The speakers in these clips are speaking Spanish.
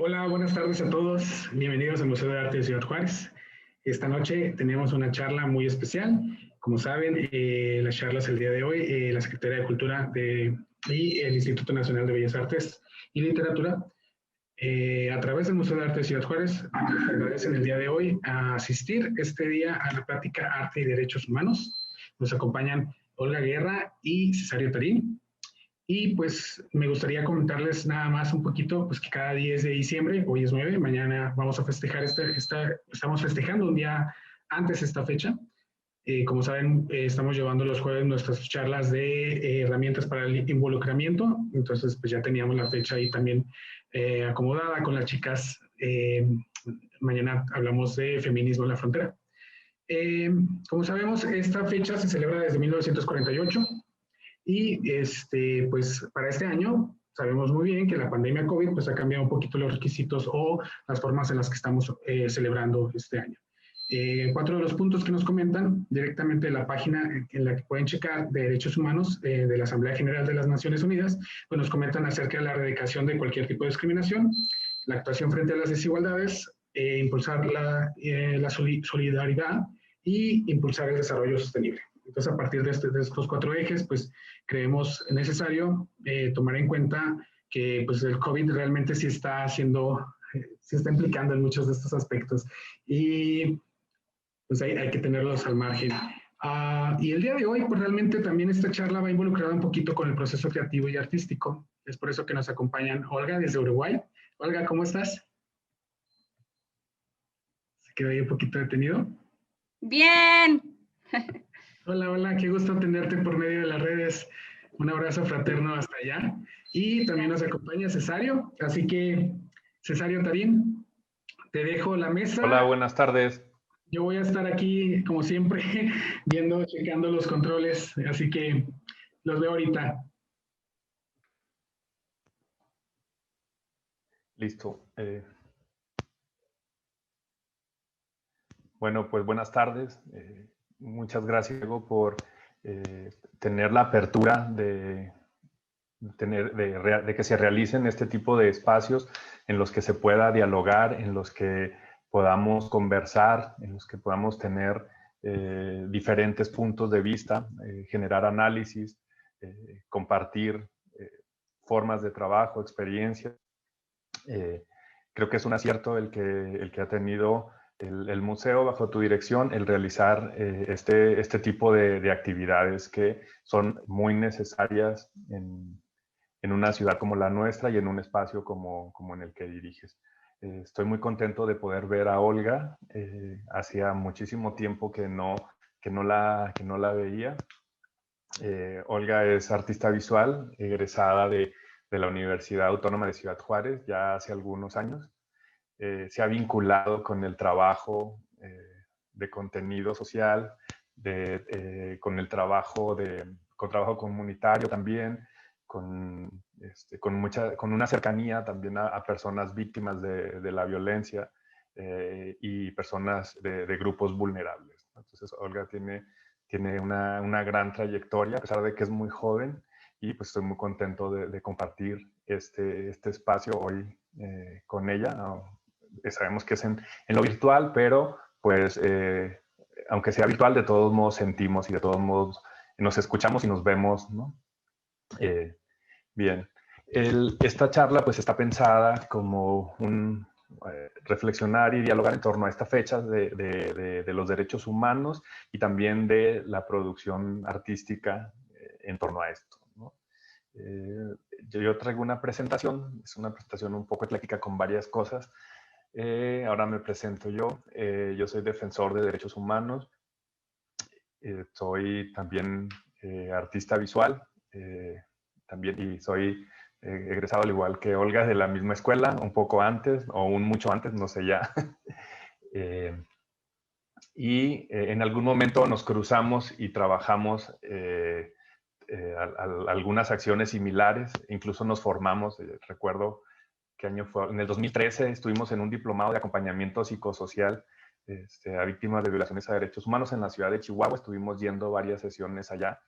Hola, buenas tardes a todos. Bienvenidos al Museo de Arte de Ciudad Juárez. Esta noche tenemos una charla muy especial. Como saben, las charlas el día de hoy, la Secretaría de Cultura y el Instituto Nacional de Bellas Artes y Literatura, a través del Museo de Arte de Ciudad Juárez, les agradecen el día de hoy a asistir este día a la plática Arte y Derechos Humanos. Nos acompañan Olga Guerra y Cesario Tarín. Y pues me gustaría comentarles nada más un poquito, pues que cada 10 de diciembre, hoy es 9, mañana vamos a festejar, estamos festejando un día antes esta fecha. Como saben, estamos llevando los jueves nuestras charlas de herramientas para el involucramiento, entonces pues ya teníamos la fecha ahí también acomodada con las chicas. Mañana hablamos de feminismo en la frontera. Como sabemos, esta fecha se celebra desde 1948. Y pues para este año sabemos muy bien que la pandemia COVID pues ha cambiado un poquito los requisitos o las formas en las que estamos celebrando este año. Cuatro de los puntos que nos comentan directamente de la página en la que pueden checar de Derechos Humanos de la Asamblea General de las Naciones Unidas, pues nos comentan acerca de la erradicación de cualquier tipo de discriminación, la actuación frente a las desigualdades, impulsar la solidaridad y impulsar el desarrollo sostenible. Entonces, a partir de estos cuatro ejes, pues creemos necesario tomar en cuenta que pues, el COVID realmente sí está sí está implicando en muchos de estos aspectos y pues hay que tenerlos al margen. Y el día de hoy, pues realmente también esta charla va involucrada un poquito con el proceso creativo y artístico. Es por eso que nos acompañan Olga desde Uruguay. Olga, ¿cómo estás? Se quedó ahí un poquito detenido. Bien. Hola, hola, qué gusto tenerte por medio de las redes. Un abrazo fraterno hasta allá. Y también nos acompaña Cesario, así que Cesario Tarín, te dejo la Hola, mesa. buenas tardes. Yo voy a estar aquí, como siempre, viendo, checando los controles, así que los veo ahorita. Listo. Bueno, pues buenas tardes. Muchas gracias, Diego, por tener la apertura de que se realicen este tipo de espacios en los que se pueda dialogar, en los que podamos conversar, en los que podamos tener diferentes puntos de vista, generar análisis, compartir formas de trabajo, experiencias. Creo que es un acierto el que ha tenido el museo bajo tu dirección, el realizar este tipo de actividades que son muy necesarias en una ciudad como la nuestra y en un espacio como en el que diriges. Estoy muy contento de poder ver a Olga. Hacía muchísimo tiempo que no la veía. Olga es artista visual, egresada de la Universidad Autónoma de Ciudad Juárez ya hace algunos años. Se ha vinculado con el trabajo de contenido social, con el trabajo con trabajo comunitario también, con una cercanía también a personas víctimas de la violencia y personas de grupos vulnerables. Entonces, Olga tiene una gran trayectoria, a pesar de que es muy joven, y pues estoy muy contento de compartir este espacio hoy con ella. Sabemos que es en lo virtual, pero pues aunque sea virtual, de todos modos sentimos y de todos modos nos escuchamos y nos vemos, ¿no? Bien. Esta charla pues está pensada como un reflexionar y dialogar en torno a esta fecha de los derechos humanos y también de la producción artística en torno a esto, ¿no? Yo traigo una presentación, es una presentación un poco ecléctica con varias cosas. Ahora me presento yo. Yo soy defensor de derechos humanos. Soy también artista visual. También, y soy egresado al igual que Olga de la misma escuela, un poco antes o un mucho antes, no sé ya. En algún momento nos cruzamos y trabajamos algunas acciones similares, incluso nos formamos, recuerdo qué año fue, en el 2013 estuvimos en un diplomado de acompañamiento psicosocial a víctimas de violaciones a derechos humanos en la ciudad de Chihuahua. Estuvimos yendo varias sesiones allá.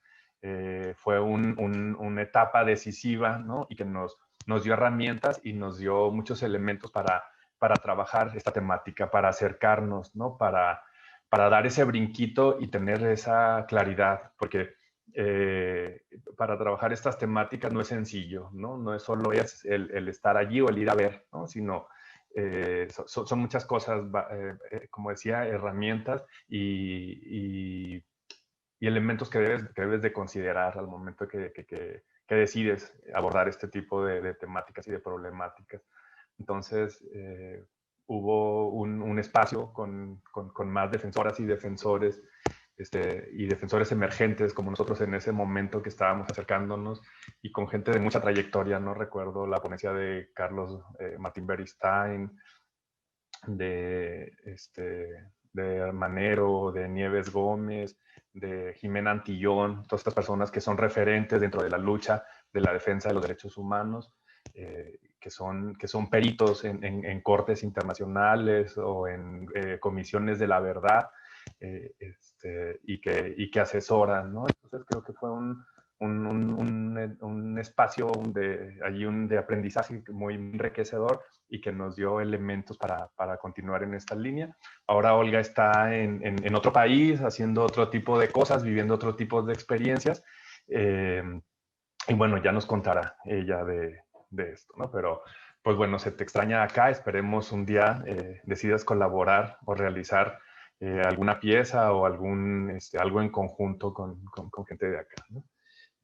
Fue una etapa decisiva, ¿no? Y que nos nos dio herramientas y nos dio muchos elementos para trabajar esta temática, para acercarnos, ¿no? Para dar ese brinquito y tener esa claridad, porque para trabajar estas temáticas no es sencillo, ¿no? No es solo el estar allí o el ir a ver, ¿no? Sino son muchas cosas, como decía, herramientas y elementos que debes de considerar al momento que decides abordar este tipo de temáticas y de problemáticas. Entonces, hubo un espacio con más defensoras y defensores y defensores emergentes como nosotros en ese momento que estábamos acercándonos y con gente de mucha trayectoria, ¿no? Recuerdo la ponencia de Carlos Martín Beristain, de, de Manero, de Nieves Gómez, de Jimena Antillón, todas estas personas que son referentes dentro de la lucha de la defensa de los derechos humanos, que son peritos en cortes internacionales o en comisiones de la verdad, y que asesoran, ¿no? Entonces creo que fue un espacio de aprendizaje muy enriquecedor y que nos dio elementos para continuar en esta línea. Ahora Olga está en otro país, haciendo otro tipo de cosas, viviendo otro tipo de experiencias. Y bueno, ya nos contará ella de esto, ¿no? Pero, pues bueno, se te extraña acá. Esperemos un día decidas colaborar o realizar alguna pieza o algo en conjunto con gente de acá, ¿no?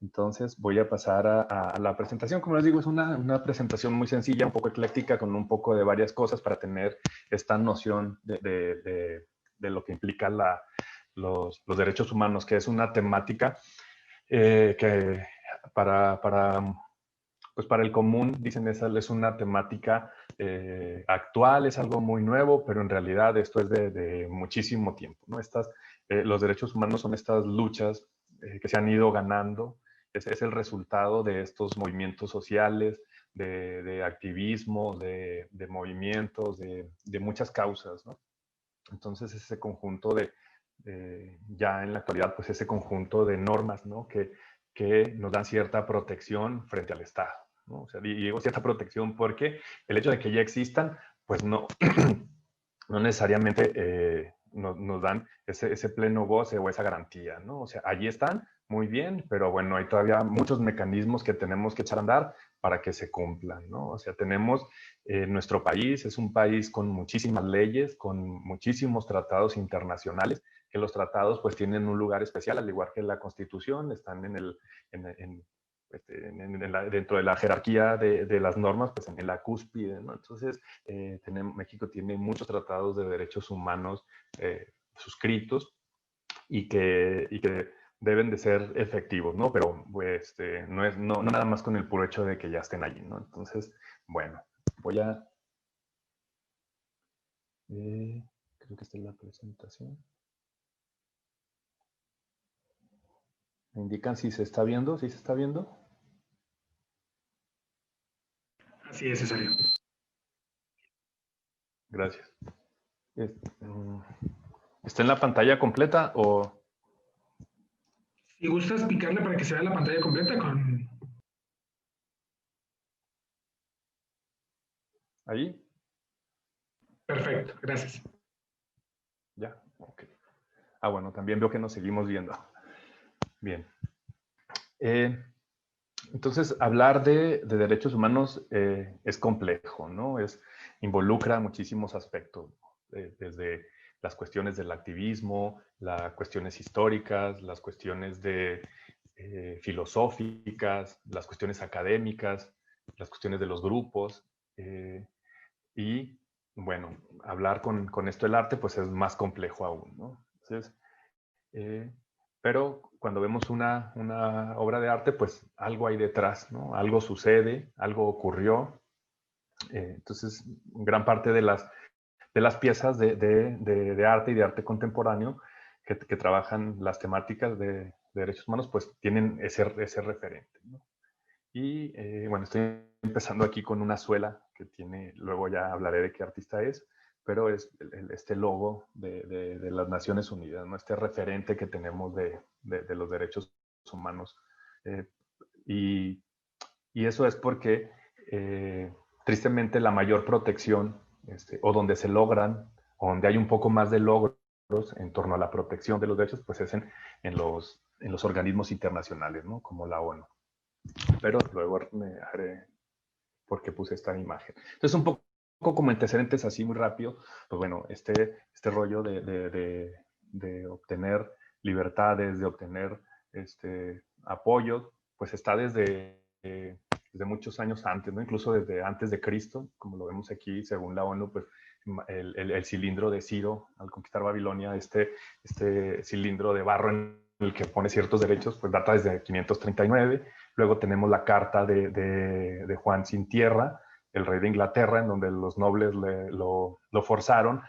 Entonces voy a pasar a la presentación. Como les digo, es una presentación muy sencilla, un poco ecléctica, con un poco de varias cosas para tener esta noción de lo que implica los derechos humanos, que es una temática que para el común, dicen, esa es una temática actual, es algo muy nuevo, pero en realidad esto es de muchísimo tiempo, ¿no? Los derechos humanos son estas luchas que se han ido ganando. Es el resultado de estos movimientos sociales, de activismo, de movimientos, de muchas causas, ¿no? Entonces ese conjunto ya en la actualidad, pues ese conjunto de normas, ¿no? Que nos dan cierta protección frente al Estado, ¿no? O sea, digo cierta protección porque el hecho de que ya existan, pues no, no necesariamente nos dan ese pleno goce o esa garantía, ¿no? O sea, allí están, muy bien, pero bueno, hay todavía muchos mecanismos que tenemos que echar a andar para que se cumplan, ¿no? O sea, nuestro país es un país con muchísimas leyes, con muchísimos tratados internacionales, que los tratados pues tienen un lugar especial, al igual que la Constitución, están dentro de la jerarquía de las normas, pues en la cúspide, ¿no? Entonces, México tiene muchos tratados de derechos humanos suscritos y que deben de ser efectivos, ¿no? Pero pues, no nada más con el puro hecho de que ya estén allí, ¿no? Entonces, bueno, voy a... creo que esta es la presentación. ¿Me indican si se está viendo? ¿Sí se está viendo? Así es, Cesario. Gracias. ¿Está en la pantalla completa o...? Si gustas picarle para que se vea la pantalla completa con... ¿Ahí? Perfecto, gracias. Ya, ok. Bueno, también veo que nos seguimos viendo. Bien. Entonces, hablar de derechos humanos es complejo, ¿no? Involucra muchísimos aspectos, desde las cuestiones del activismo, las cuestiones históricas, las cuestiones filosóficas, las cuestiones académicas, las cuestiones de los grupos. Y, bueno, hablar con esto del arte, pues es más complejo aún, ¿no? Entonces, pero cuando vemos una obra de arte, pues algo hay detrás, ¿no? Algo sucede, algo ocurrió. Entonces, gran parte de las piezas de arte y de arte contemporáneo que trabajan las temáticas de derechos humanos, pues tienen ese referente, ¿no? Y bueno, estoy empezando aquí con una suela que tiene, luego ya hablaré de qué artista es, pero es este logo de las Naciones Unidas, ¿no? Este referente que tenemos de los derechos humanos. Y eso es porque tristemente la mayor protección, o donde se logran, o donde hay un poco más de logros en torno a la protección de los derechos, pues es en los organismos internacionales, ¿no? Como la ONU. Pero luego me haré porque puse esta imagen. Entonces, un poco como antecedentes así muy rápido, pues bueno, este rollo de obtener libertades, de obtener apoyo, pues está desde muchos años antes, ¿no? Incluso desde antes de Cristo, como lo vemos aquí, según la ONU, pues el cilindro de Ciro al conquistar Babilonia, este cilindro de barro en el que pone ciertos derechos, pues data desde 539. Luego tenemos la carta de Juan sin tierra, el rey de Inglaterra, en donde los nobles lo forzaron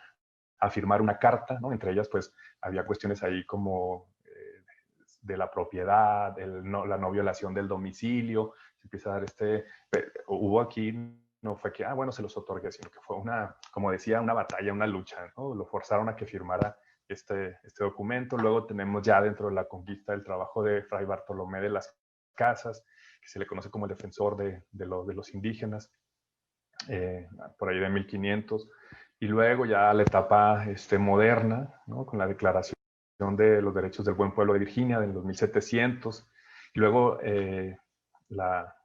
a firmar una carta, ¿no? Entre ellas, pues, había cuestiones ahí como de la propiedad, la no violación del domicilio. Se empieza a dar hubo aquí, no fue que, bueno, se los otorgué, sino que fue como decía, una batalla, una lucha, ¿no? Lo forzaron a que firmara este documento. Luego tenemos ya dentro de la conquista el trabajo de Fray Bartolomé de las Casas, que se le conoce como el defensor de los indígenas, por ahí de 1500. Y luego ya la etapa moderna, ¿no? Con la Declaración de los Derechos del Buen Pueblo de Virginia, de los 1700. Y luego la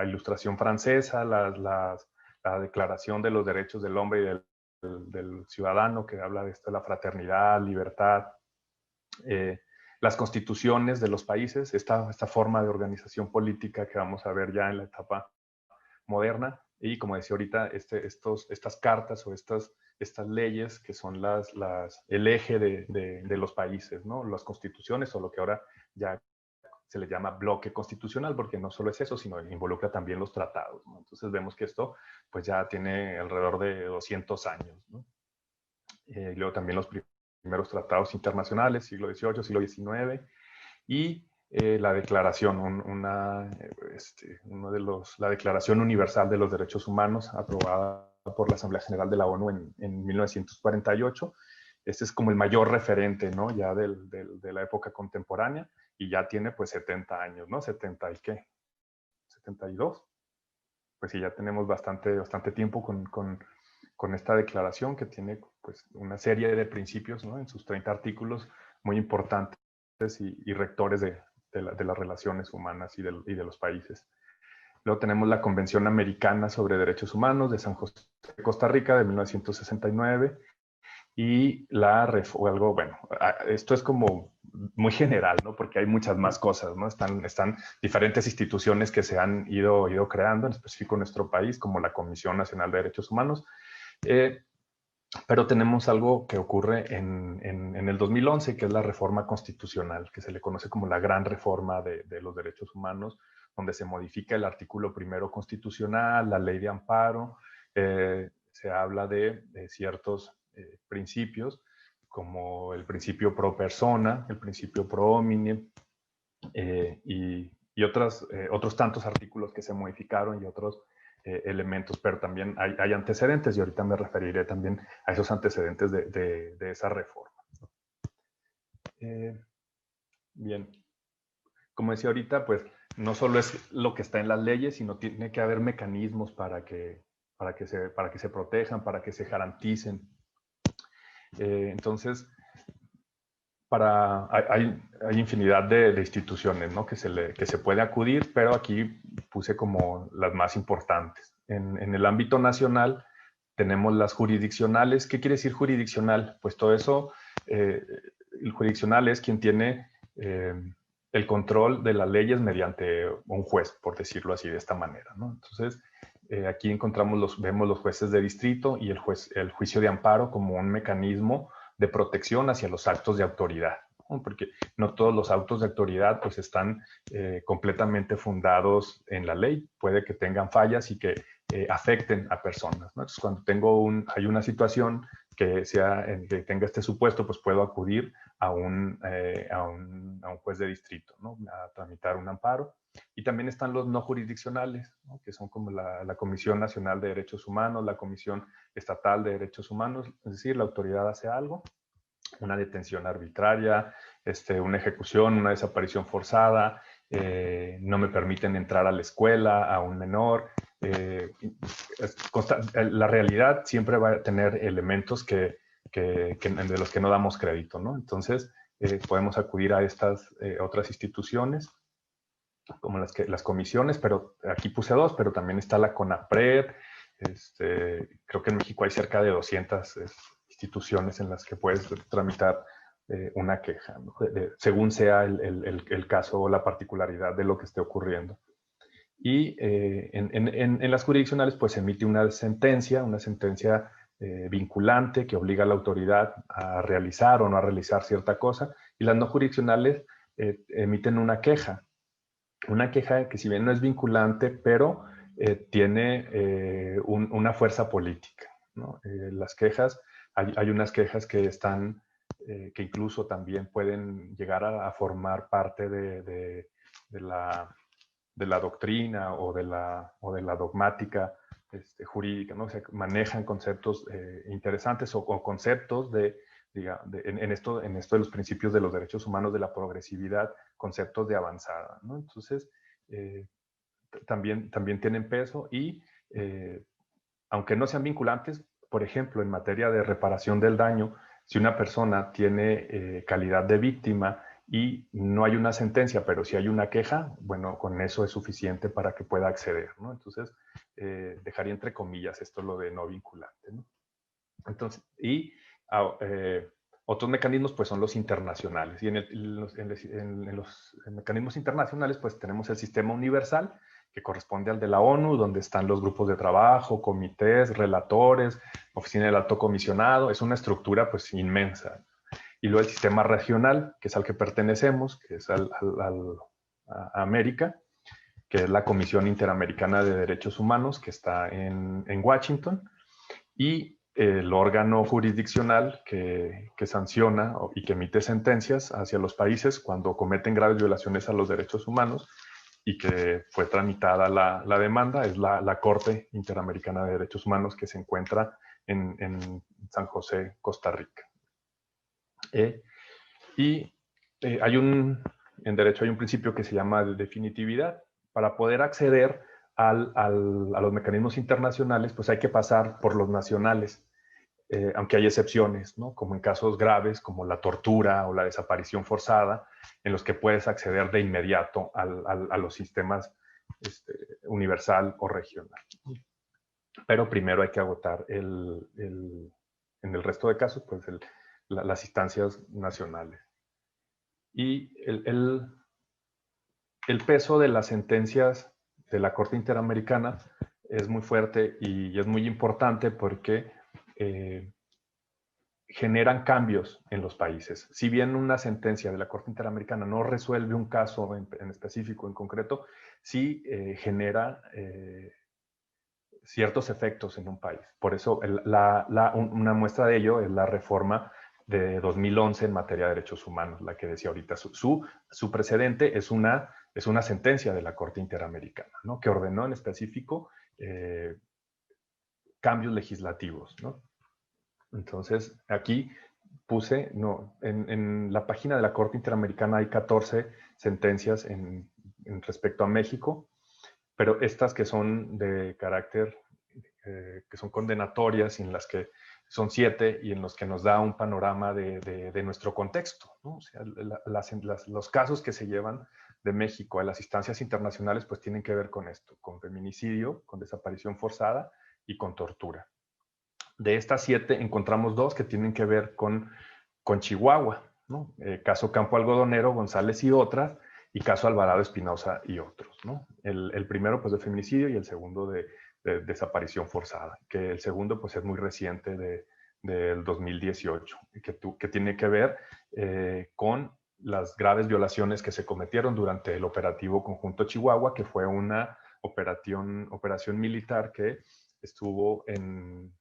Ilustración Francesa, la Declaración de los Derechos del Hombre y del Ciudadano, que habla de la fraternidad, libertad, las constituciones de los países, esta forma de organización política que vamos a ver ya en la etapa moderna. Y como decía ahorita, estas cartas o estas leyes que son el eje de los países, ¿no? Las constituciones, o lo que ahora ya se le llama bloque constitucional, porque no solo es eso, sino involucra también los tratados, ¿no? Entonces vemos que esto pues ya tiene alrededor de 200 años, ¿no? Y luego también los primeros tratados internacionales, siglo XVIII, siglo XIX, y la declaración, la Declaración Universal de los Derechos Humanos, aprobada por la Asamblea General de la ONU en 1948. Este es como el mayor referente, ¿no? Ya de la época contemporánea, y ya tiene pues 70 años, ¿no? ¿70 y qué? ¿72? Pues sí, ya tenemos bastante tiempo con esta declaración, que tiene pues una serie de principios, ¿no? En sus 30 artículos muy importantes y rectores de las relaciones humanas y de los países. Luego tenemos la Convención Americana sobre Derechos Humanos de San José de Costa Rica de 1969, y esto es como muy general, ¿no? Porque hay muchas más cosas, ¿no? Están diferentes instituciones que se han ido creando, en específico en nuestro país, como la Comisión Nacional de Derechos Humanos. Pero tenemos algo que ocurre en el 2011, que es la reforma constitucional, que se le conoce como la gran reforma de los derechos humanos, donde se modifica el artículo primero constitucional, la ley de amparo, se habla de ciertos principios, como el principio pro persona, el principio pro homine, y otros tantos artículos que se modificaron y otros elementos, pero también hay antecedentes, y ahorita me referiré también a esos antecedentes de esa reforma. Bien, como decía ahorita, pues no solo es lo que está en las leyes, sino tiene que haber mecanismos para que se protejan, para que se garanticen. Entonces, hay infinidad de instituciones, ¿no? que se puede acudir, pero aquí puse como las más importantes. En el ámbito nacional tenemos las jurisdiccionales. ¿Qué quiere decir jurisdiccional? Pues todo eso, el jurisdiccional es quien tiene el control de las leyes mediante un juez, por decirlo así, de esta manera, ¿no? Entonces, aquí vemos los jueces de distrito y el juicio de amparo como un mecanismo de protección hacia los actos de autoridad, ¿no? Porque no todos los actos de autoridad pues están completamente fundados en la ley. Puede que tengan fallas y que afecten a personas, ¿no? Entonces, cuando hay una situación que tenga este supuesto, pues puedo acudir a un juez de distrito, ¿no? A tramitar un amparo. Y también están los no jurisdiccionales, ¿no? Que son como la Comisión Nacional de Derechos Humanos, la Comisión Estatal de Derechos Humanos. Es decir, la autoridad hace algo, una detención arbitraria, una ejecución, una desaparición forzada, no me permiten entrar a la escuela a un menor, la realidad siempre va a tener elementos de los que no damos crédito, ¿no? Entonces, podemos acudir a estas otras instituciones, como las comisiones, pero aquí puse dos, pero también está la CONAPRED. Creo que en México hay cerca de 200 instituciones en las que puedes tramitar una queja, ¿no? Según sea el caso o la particularidad de lo que esté ocurriendo. Y en las jurisdiccionales pues se emite una sentencia vinculante que obliga a la autoridad a realizar o no a realizar cierta cosa, y las no jurisdiccionales emiten una queja que si bien no es vinculante, pero tiene una fuerza política, ¿no? Las quejas, hay unas quejas que están, que incluso también pueden llegar a formar parte de la doctrina o de la dogmática jurídica, ¿no? O sea, manejan conceptos interesantes o conceptos en esto de los principios de los derechos humanos, de la progresividad, conceptos de avanzada, ¿no? Entonces, también tienen peso y, aunque no sean vinculantes, por ejemplo, en materia de reparación del daño, si una persona tiene calidad de víctima y no hay una sentencia, pero si hay una queja, bueno, con eso es suficiente para que pueda acceder, ¿no? Entonces, dejaría entre comillas esto lo de no vinculante, ¿no? Entonces, otros mecanismos pues son los internacionales, y en los mecanismos internacionales pues tenemos el sistema universal, que corresponde al de la ONU, donde están los grupos de trabajo, comités, relatores, oficina del alto comisionado. Es una estructura pues inmensa. Y luego el sistema regional, que es al que pertenecemos, que es a América, que es la Comisión Interamericana de Derechos Humanos, que está en Washington, y el órgano jurisdiccional que sanciona y que emite sentencias hacia los países cuando cometen graves violaciones a los derechos humanos, y que fue tramitada la demanda, es la Corte Interamericana de Derechos Humanos, que se encuentra en San José, Costa Rica. En derecho hay un principio que se llama de definitividad. Para poder acceder a los mecanismos internacionales, pues hay que pasar por los nacionales, aunque hay excepciones, ¿no? Como en casos graves como la tortura o la desaparición forzada, en los que puedes acceder de inmediato a los sistemas universal o regional. Pero primero hay que agotar en el resto de casos, pues las instancias nacionales. Y el peso de las sentencias de la Corte Interamericana es muy fuerte y es muy importante porque generan cambios en los países. Si bien una sentencia de la Corte Interamericana no resuelve un caso en específico, en concreto, sí genera ciertos efectos en un país. Por eso una muestra de ello es la reforma de 2011 en materia de derechos humanos, la que decía ahorita. Su precedente es una sentencia de la Corte Interamericana, ¿no? Que ordenó en específico cambios legislativos, ¿no? Entonces, aquí puse, en la página de la Corte Interamericana hay 14 sentencias en respecto a México, pero estas que son de carácter, que son condenatorias, y en las que son 7 y en los que nos da un panorama de nuestro contexto, ¿no? O sea, los casos que se llevan de México a las instancias internacionales pues tienen que ver con esto, con feminicidio, con desaparición forzada y con tortura. De estas 7 encontramos 2 que tienen que ver con Chihuahua, ¿no? Caso Campo Algodonero, González y otras, y caso Alvarado Espinosa y otros, ¿no? El primero pues de feminicidio y el segundo de desaparición forzada, que el segundo pues es muy reciente del 2018, que tiene que ver con las graves violaciones que se cometieron durante el operativo Conjunto Chihuahua, que fue una operación militar que estuvo en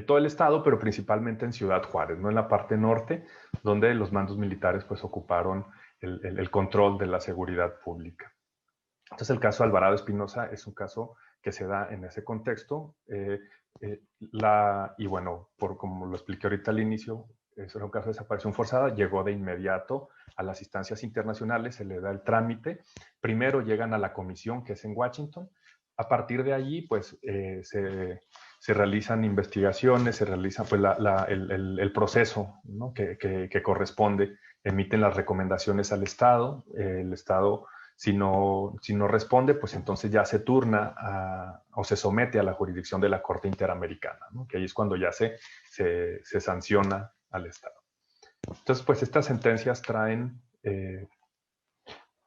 todo el estado, pero principalmente en Ciudad Juárez, ¿no? En la parte norte, donde los mandos militares pues ocuparon el control de la seguridad pública. Entonces el caso Alvarado Espinosa es un caso que se da en ese contexto, y bueno, como lo expliqué ahorita al inicio, es un caso de desaparición forzada, llegó de inmediato a las instancias internacionales, se le da el trámite, primero llegan a la comisión que es en Washington, a partir de allí, pues, se realizan investigaciones, se realiza pues, el proceso, ¿no? que corresponde, emiten las recomendaciones al Estado, el Estado, si no responde, pues entonces ya se turna o se somete a la jurisdicción de la Corte Interamericana, ¿no? Que ahí es cuando ya se sanciona al Estado. Entonces, pues estas sentencias traen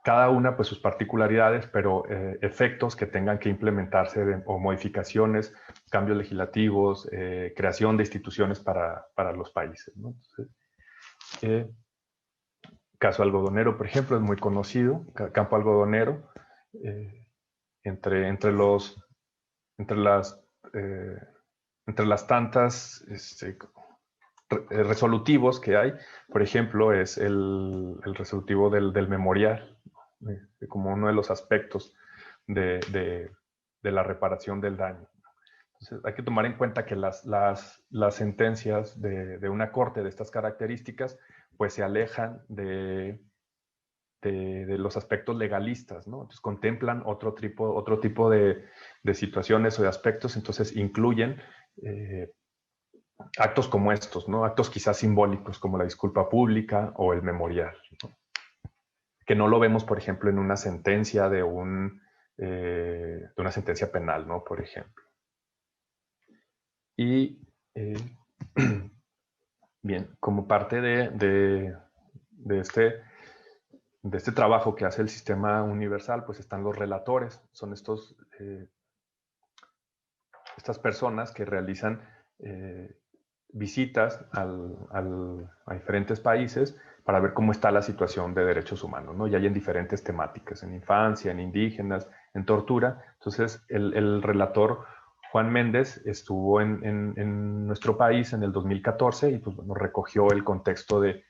cada una pues sus particularidades, pero efectos que tengan que implementarse o modificaciones, cambios legislativos, creación de instituciones para los países, ¿no? Entonces, caso algodonero, por ejemplo, es muy conocido, campo algodonero, entre las tantas resolutivos que hay, por ejemplo, es el resolutivo del memorial, como uno de los aspectos de la reparación del daño. Entonces, hay que tomar en cuenta que las sentencias de una corte de estas características pues se alejan de los aspectos legalistas, ¿no? Entonces contemplan otro tipo de situaciones o de aspectos, entonces incluyen actos como estos, ¿no? Actos quizás simbólicos como la disculpa pública o el memorial, ¿no? Que no lo vemos, por ejemplo, en una sentencia de una sentencia penal, ¿no? Por ejemplo. Y bien, como parte de este trabajo que hace el sistema universal, pues están los relatores. Son estas personas que realizan visitas a diferentes países para ver cómo está la situación de derechos humanos, ¿no? Y hay en diferentes temáticas, en infancia, en indígenas, en tortura. Entonces, el relator Juan Méndez estuvo en nuestro país en el 2014 y pues, bueno, recogió el contexto de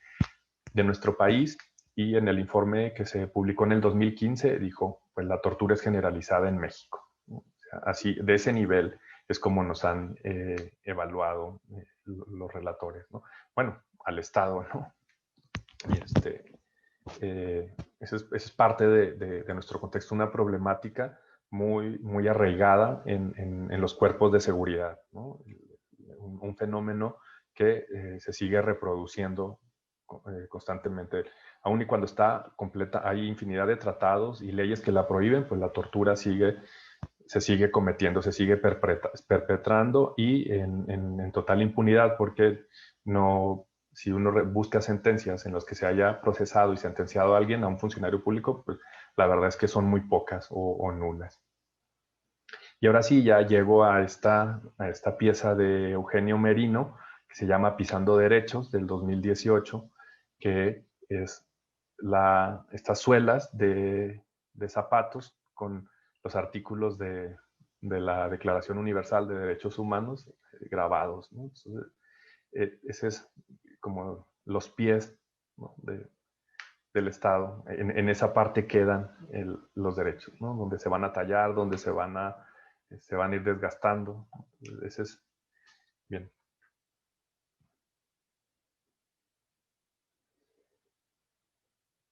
nuestro país, y en el informe que se publicó en el 2015 dijo, pues la tortura es generalizada en México, ¿no? O sea, así, de ese nivel es como nos han evaluado los relatores, ¿no? Bueno, al Estado, ¿no? Y esa es parte de nuestro contexto, una problemática muy arraigada en los cuerpos de seguridad, ¿no? Un fenómeno que se sigue reproduciendo constantemente. Aun y cuando está completa, hay infinidad de tratados y leyes que la prohíben, pues la tortura se sigue cometiendo, se sigue perpetrando y en total impunidad, porque no, si uno busca sentencias en las que se haya procesado y sentenciado a alguien, a un funcionario público, pues la verdad es que son muy pocas o nulas. Y ahora sí, ya llego a esta pieza de Eugenio Merino, que se llama Pisando Derechos, del 2018, que es estas suelas de zapatos con los artículos de la Declaración Universal de Derechos Humanos grabados, ¿no? Entonces, ese es como los pies, ¿no? del Estado. En esa parte quedan los derechos, ¿no? Donde se van a tallar, donde se van a ir desgastando. Ese es bien.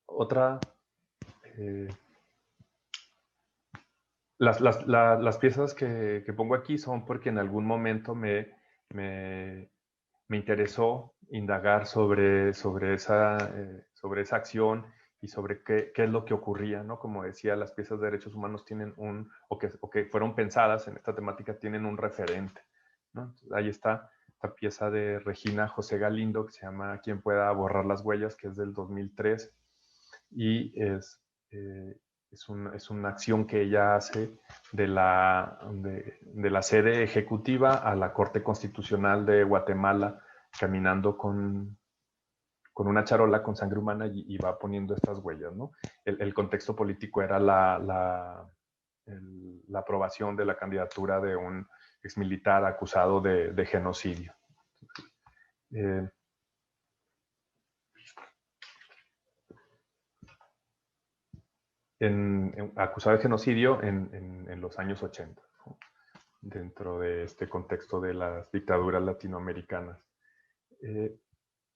Otra, las piezas que pongo aquí son porque en algún momento me interesó indagar sobre esa acción y sobre qué es lo que ocurría, ¿no? Como decía, las piezas de derechos humanos tienen o que fueron pensadas en esta temática, tienen un referente, ¿no? Entonces, ahí está esta pieza de Regina José Galindo que se llama Quien pueda borrar las huellas, que es del 2003, y es una acción que ella hace de la sede ejecutiva a la Corte Constitucional de Guatemala, caminando con una charola con sangre humana y va poniendo estas huellas, ¿no? El contexto político era la aprobación de la candidatura de un exmilitar acusado de genocidio. Acusado de genocidio en los años 80, ¿no? Dentro de este contexto de las dictaduras latinoamericanas.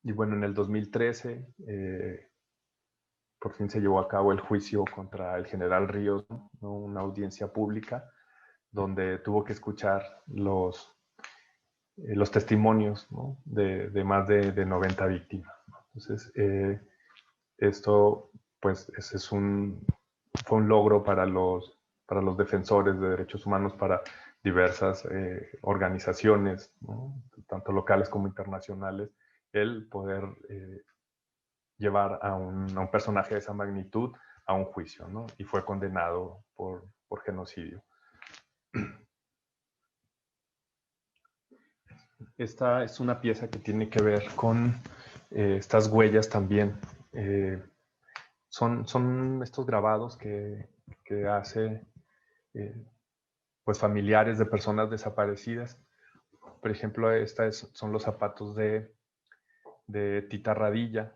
Y bueno, en el 2013 por fin se llevó a cabo el juicio contra el general Ríos, ¿no? Una audiencia pública donde tuvo que escuchar los testimonios, ¿no? de más de 90 víctimas. Entonces, esto pues fue un logro para los defensores de derechos humanos, para diversas organizaciones, ¿no? Tanto locales como internacionales, el poder llevar a un personaje de esa magnitud a un juicio, ¿no? Y fue condenado por genocidio. Esta es una pieza que tiene que ver con estas huellas también. Son estos grabados que hace pues familiares de personas desaparecidas. Por ejemplo, son los zapatos de Tita Radilla.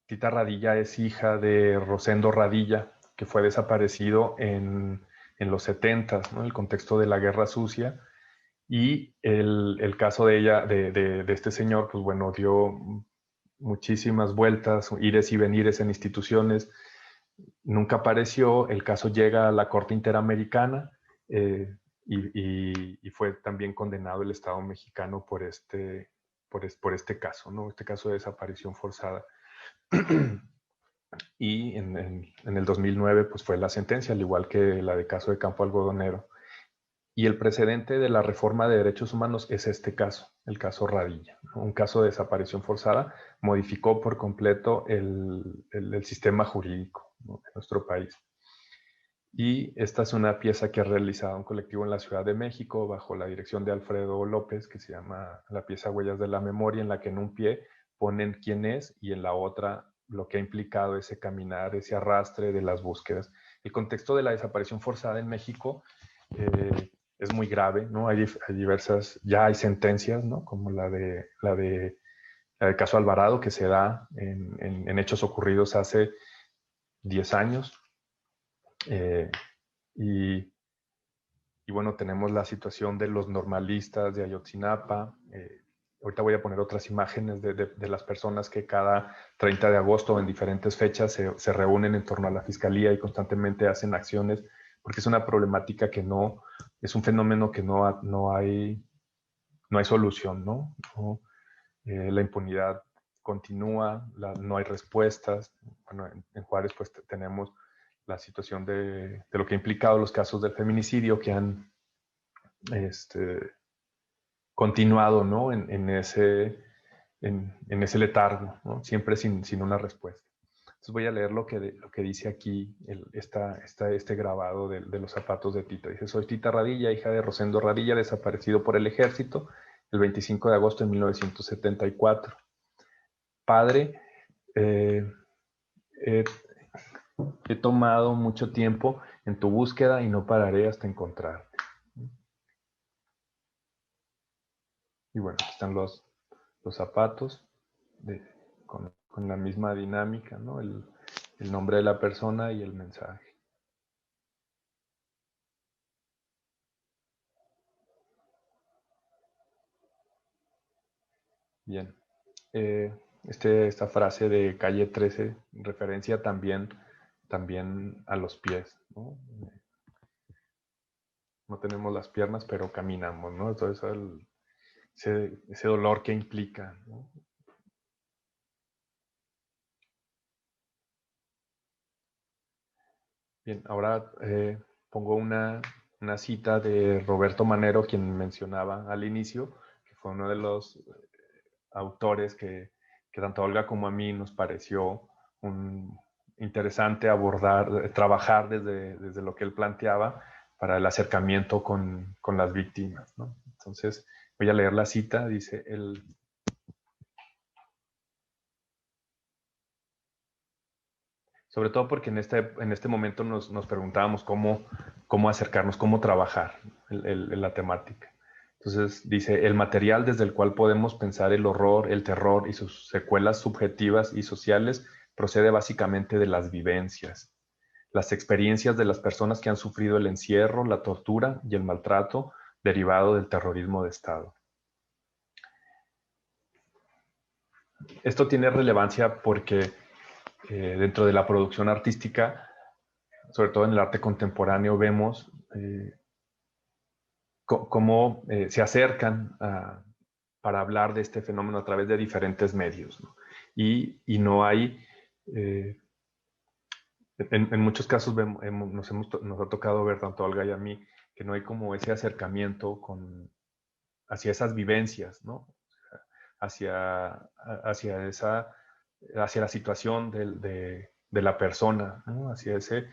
Tita Radilla es hija de Rosendo Radilla, que fue desaparecido en los 70s, ¿no? En el contexto de la Guerra Sucia. Y el caso de ella, de este señor, pues bueno, dio muchísimas vueltas, ires y venires en instituciones. Nunca apareció. El caso llega a la Corte Interamericana y fue también condenado el Estado mexicano por este caso, ¿no? Este caso de desaparición forzada. Y en el 2009 pues fue la sentencia, al igual que la de caso de Campo Algodonero. Y el precedente de la reforma de derechos humanos es este caso, el caso Radilla, ¿no? Un caso de desaparición forzada modificó por completo el sistema jurídico, ¿no? De nuestro país. Y esta es una pieza que ha realizado un colectivo en la Ciudad de México bajo la dirección de Alfredo López, que se llama la pieza Huellas de la Memoria, en la que en un pie ponen quién es y en la otra lo que ha implicado ese caminar, ese arrastre de las búsquedas. El contexto de la desaparición forzada en México es muy grave, ¿no? Hay diversas, ya hay sentencias, ¿no? Como la de caso Alvarado, que se da en hechos ocurridos hace 10 años. Y bueno, tenemos la situación de los normalistas de Ayotzinapa. Ahorita voy a poner otras imágenes de las personas que cada 30 de agosto en diferentes fechas se reúnen en torno a la fiscalía y constantemente hacen acciones, porque es una problemática que no, es un fenómeno que no hay solución, ¿no? La impunidad continúa, no hay respuestas. Bueno, en Juárez pues tenemos la situación de lo que ha implicado los casos del feminicidio, que han continuado, ¿no? en ese letargo, ¿no? Siempre sin una respuesta. Entonces voy a leer lo que dice aquí este grabado de los zapatos de Tita. Dice: soy Tita Radilla, hija de Rosendo Radilla, desaparecido por el ejército el 25 de agosto de 1974. Padre, he tomado mucho tiempo en tu búsqueda y no pararé hasta encontrarte. Y bueno, aquí están los zapatos con la misma dinámica, ¿no? El nombre de la persona y el mensaje. Bien. Esta frase de calle 13 referencia también a los pies, ¿no? No tenemos las piernas, pero caminamos, ¿no? Entonces ese dolor que implica, ¿no? Bien, ahora pongo una cita de Roberto Manero, quien mencionaba al inicio, que fue uno de los autores que tanto a Olga como a mí nos pareció interesante trabajar desde lo que él planteaba para el acercamiento con las víctimas, ¿no? Entonces, voy a leer la cita. Dice: sobre todo porque en este momento nos preguntábamos cómo acercarnos, cómo trabajar la temática. Entonces dice: el material desde el cual podemos pensar el horror, el terror y sus secuelas subjetivas y sociales procede básicamente de las vivencias, las experiencias de las personas que han sufrido el encierro, la tortura y el maltrato derivado del terrorismo de Estado. Esto tiene relevancia porque dentro de la producción artística sobre todo en el arte contemporáneo, vemos cómo se acercan para hablar de este fenómeno a través de diferentes medios, ¿no? Y no hay, en muchos casos nos ha tocado ver tanto a Olga y a mí, que no hay como ese acercamiento hacia esas vivencias, ¿no? Hacia, hacia la situación de la persona, ¿no? Hacia ese,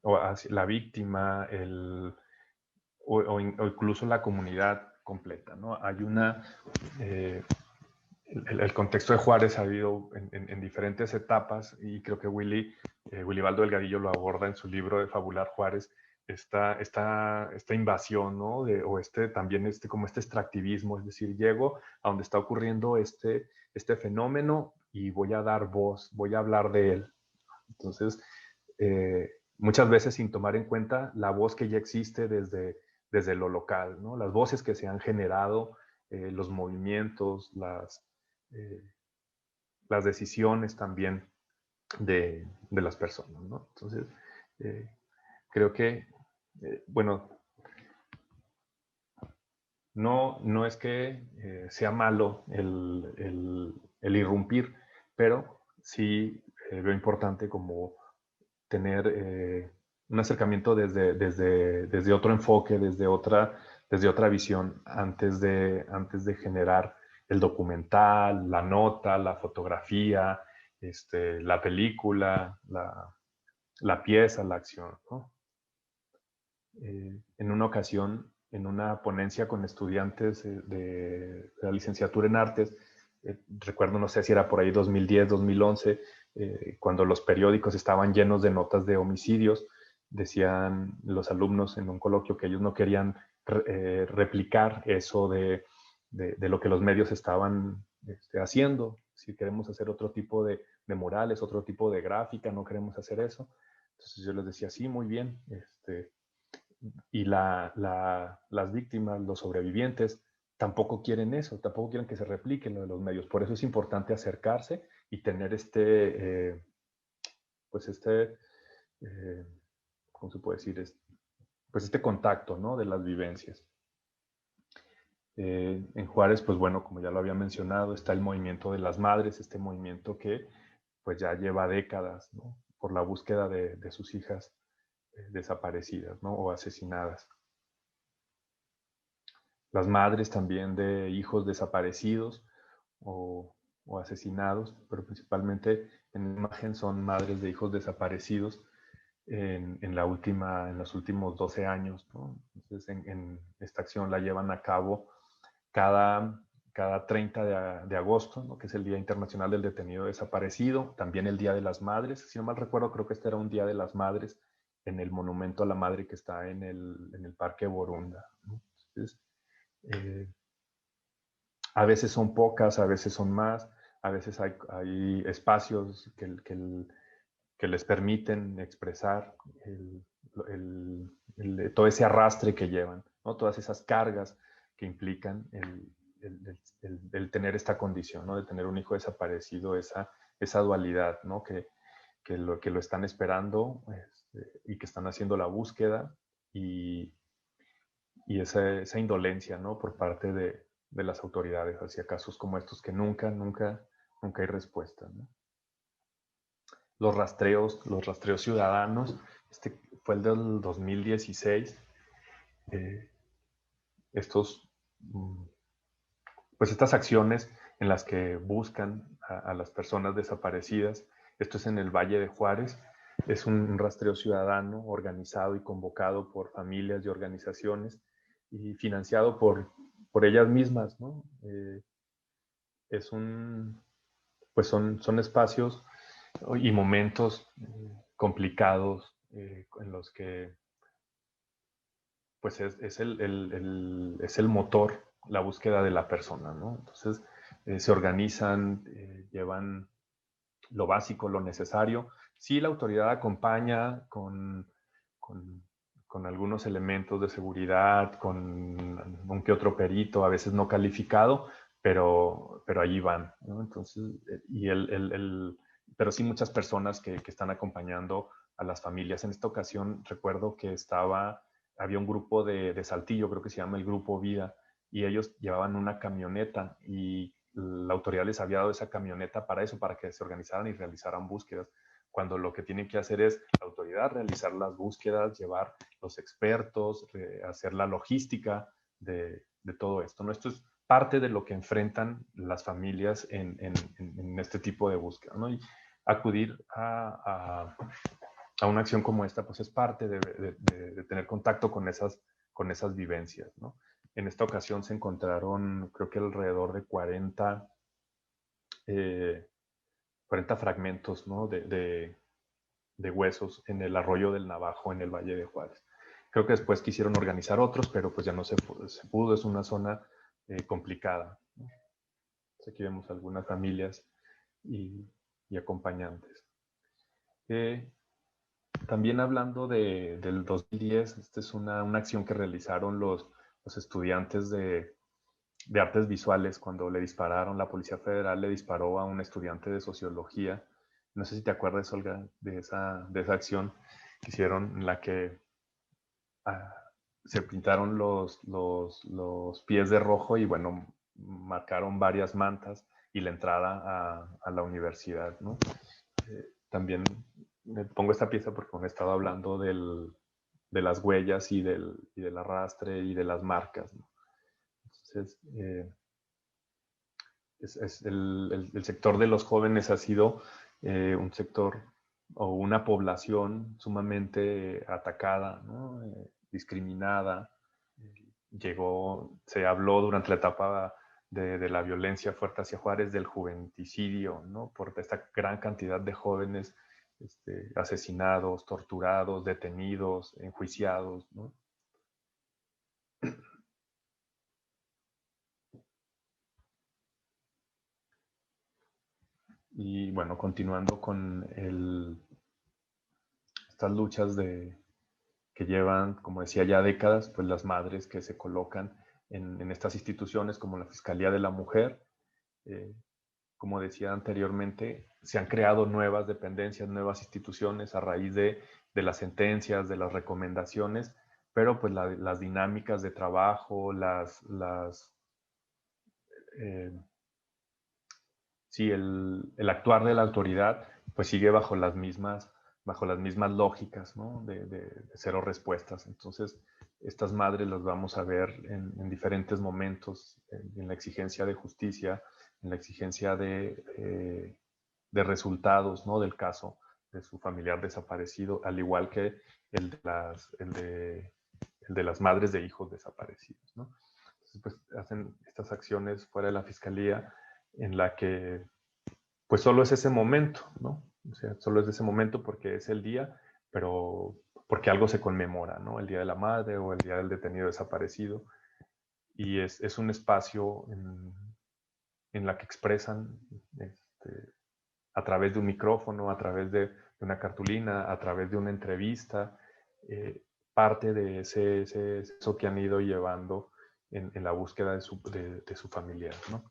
o hacia la víctima, o incluso la comunidad completa, ¿no? Hay el contexto de Juárez ha habido en diferentes etapas, y creo que Willibaldo Delgadillo lo aborda en su libro de Fabular Juárez, esta invasión, ¿no? O también como este extractivismo, es decir, llego a donde está ocurriendo este fenómeno y voy a dar voz, voy a hablar de él. Entonces, muchas veces sin tomar en cuenta la voz que ya existe desde lo local, ¿no? Las voces que se han generado, los movimientos, las decisiones también de las personas, ¿no? Entonces, creo que, bueno, no es que sea malo el irrumpir, pero sí veo importante como tener un acercamiento desde otro enfoque, desde otra visión, antes de generar el documental, la nota, la fotografía, la película, la pieza, la acción, ¿no? En una ocasión, en una ponencia con estudiantes de la licenciatura en artes, recuerdo, no sé si era por ahí 2010, 2011, cuando los periódicos estaban llenos de notas de homicidios, decían los alumnos en un coloquio que ellos no querían replicar eso de lo que los medios estaban haciendo. Si queremos hacer otro tipo de murales, otro tipo de gráfica, no queremos hacer eso. Entonces yo les decía, sí, muy bien, y las víctimas, los sobrevivientes, tampoco quieren eso, tampoco quieren que se replique lo de los medios. Por eso es importante acercarse y tener ¿cómo se puede decir? Pues este contacto, ¿no? De las vivencias. En Juárez, pues bueno, como ya lo había mencionado, está el movimiento de las madres, este movimiento que pues ya lleva décadas, ¿no? Por la búsqueda de sus hijas desaparecidas, ¿no? O asesinadas. Las madres también de hijos desaparecidos o asesinados, pero principalmente en la imagen son madres de hijos desaparecidos en los últimos 12 años, ¿no? Entonces, en esta acción la llevan a cabo cada 30 de agosto, ¿no? Que es el Día Internacional del Detenido Desaparecido, también el Día de las Madres. Si no mal recuerdo, creo que este era un Día de las Madres en el monumento a la madre que está en el Parque Borunda, ¿no? Entonces, a veces son pocas, a veces son más, a veces hay espacios que les permiten expresar todo ese arrastre que llevan, ¿no? Todas esas cargas que implican el tener esta condición, ¿no? De tener un hijo desaparecido, esa dualidad, ¿no? Que lo están esperando, y que están haciendo la búsqueda, y esa indolencia, ¿no? Por parte de las autoridades hacia casos como estos que nunca hay respuesta, ¿no? Los rastreos ciudadanos, este fue el del 2016. Pues estas acciones en las que buscan a las personas desaparecidas, esto es en el Valle de Juárez, es un rastreo ciudadano organizado y convocado por familias y organizaciones y financiado por ellas mismas, ¿no? Pues son espacios y momentos complicados en los que pues es el motor, la búsqueda de la persona, ¿no? Entonces se organizan, llevan lo básico, lo necesario. Sí, la autoridad acompaña con algunos elementos de seguridad, con un que otro perito, a veces no calificado, pero allí van, ¿no? Entonces, y pero sí muchas personas que están acompañando a las familias. En esta ocasión recuerdo que había un grupo de Saltillo, creo que se llama el Grupo Vida, y ellos llevaban una camioneta y la autoridad les había dado esa camioneta para eso, para que se organizaran y realizaran búsquedas, cuando lo que tienen que hacer es la autoridad realizar las búsquedas, llevar los expertos, hacer la logística de todo esto, ¿no? Esto es parte de lo que enfrentan las familias en este tipo de búsqueda, ¿no? Y acudir a una acción como esta, pues es parte de tener contacto con esas vivencias, ¿no? En esta ocasión se encontraron, creo que alrededor de 40 fragmentos, ¿no? de huesos en el arroyo del Navajo, en el Valle de Juárez. Creo que después quisieron organizar otros, pero pues ya no se pudo, es una zona complicada, ¿no? Aquí vemos algunas familias y acompañantes. También hablando del 2010, esta es una acción que realizaron los estudiantes de artes visuales cuando le dispararon, la Policía Federal le disparó a un estudiante de sociología. No sé si te acuerdas, Olga, de esa acción que hicieron en la que se pintaron los pies de rojo y, bueno, marcaron varias mantas y la entrada a la universidad, ¿no? También me pongo esta pieza porque me he estado hablando de las huellas y del arrastre y de las marcas, ¿no? Entonces, el sector de los jóvenes ha sido un sector o una población sumamente atacada, ¿no? Discriminada. Se habló durante la etapa de la violencia fuerte hacia Juárez del juventicidio, ¿no? Por esta gran cantidad de jóvenes asesinados, torturados, detenidos, enjuiciados, ¿no? Y bueno, continuando con estas luchas que llevan, como decía, ya décadas, pues las madres que se colocan en estas instituciones como la Fiscalía de la Mujer, como decía anteriormente, se han creado nuevas dependencias, nuevas instituciones a raíz de las sentencias, de las recomendaciones, pero pues las dinámicas de trabajo, sí, el actuar de la autoridad, pues sigue bajo las mismas lógicas, ¿no? de cero respuestas. Entonces, estas madres las vamos a ver en diferentes momentos, en la exigencia de justicia, en la exigencia de resultados, ¿no? Del caso de su familiar desaparecido, al igual que el de las madres de hijos desaparecidos, ¿no? Entonces, pues hacen estas acciones fuera de la fiscalía en la que pues solo es ese momento, ¿no? O sea, solo es ese momento porque es el día, pero porque algo se conmemora, ¿no? El Día de la Madre o el Día del Detenido Desaparecido. Y es un espacio en la que expresan a través de un micrófono, a través de una cartulina, a través de una entrevista, parte de eso que han ido llevando en la búsqueda de su familiar, ¿no?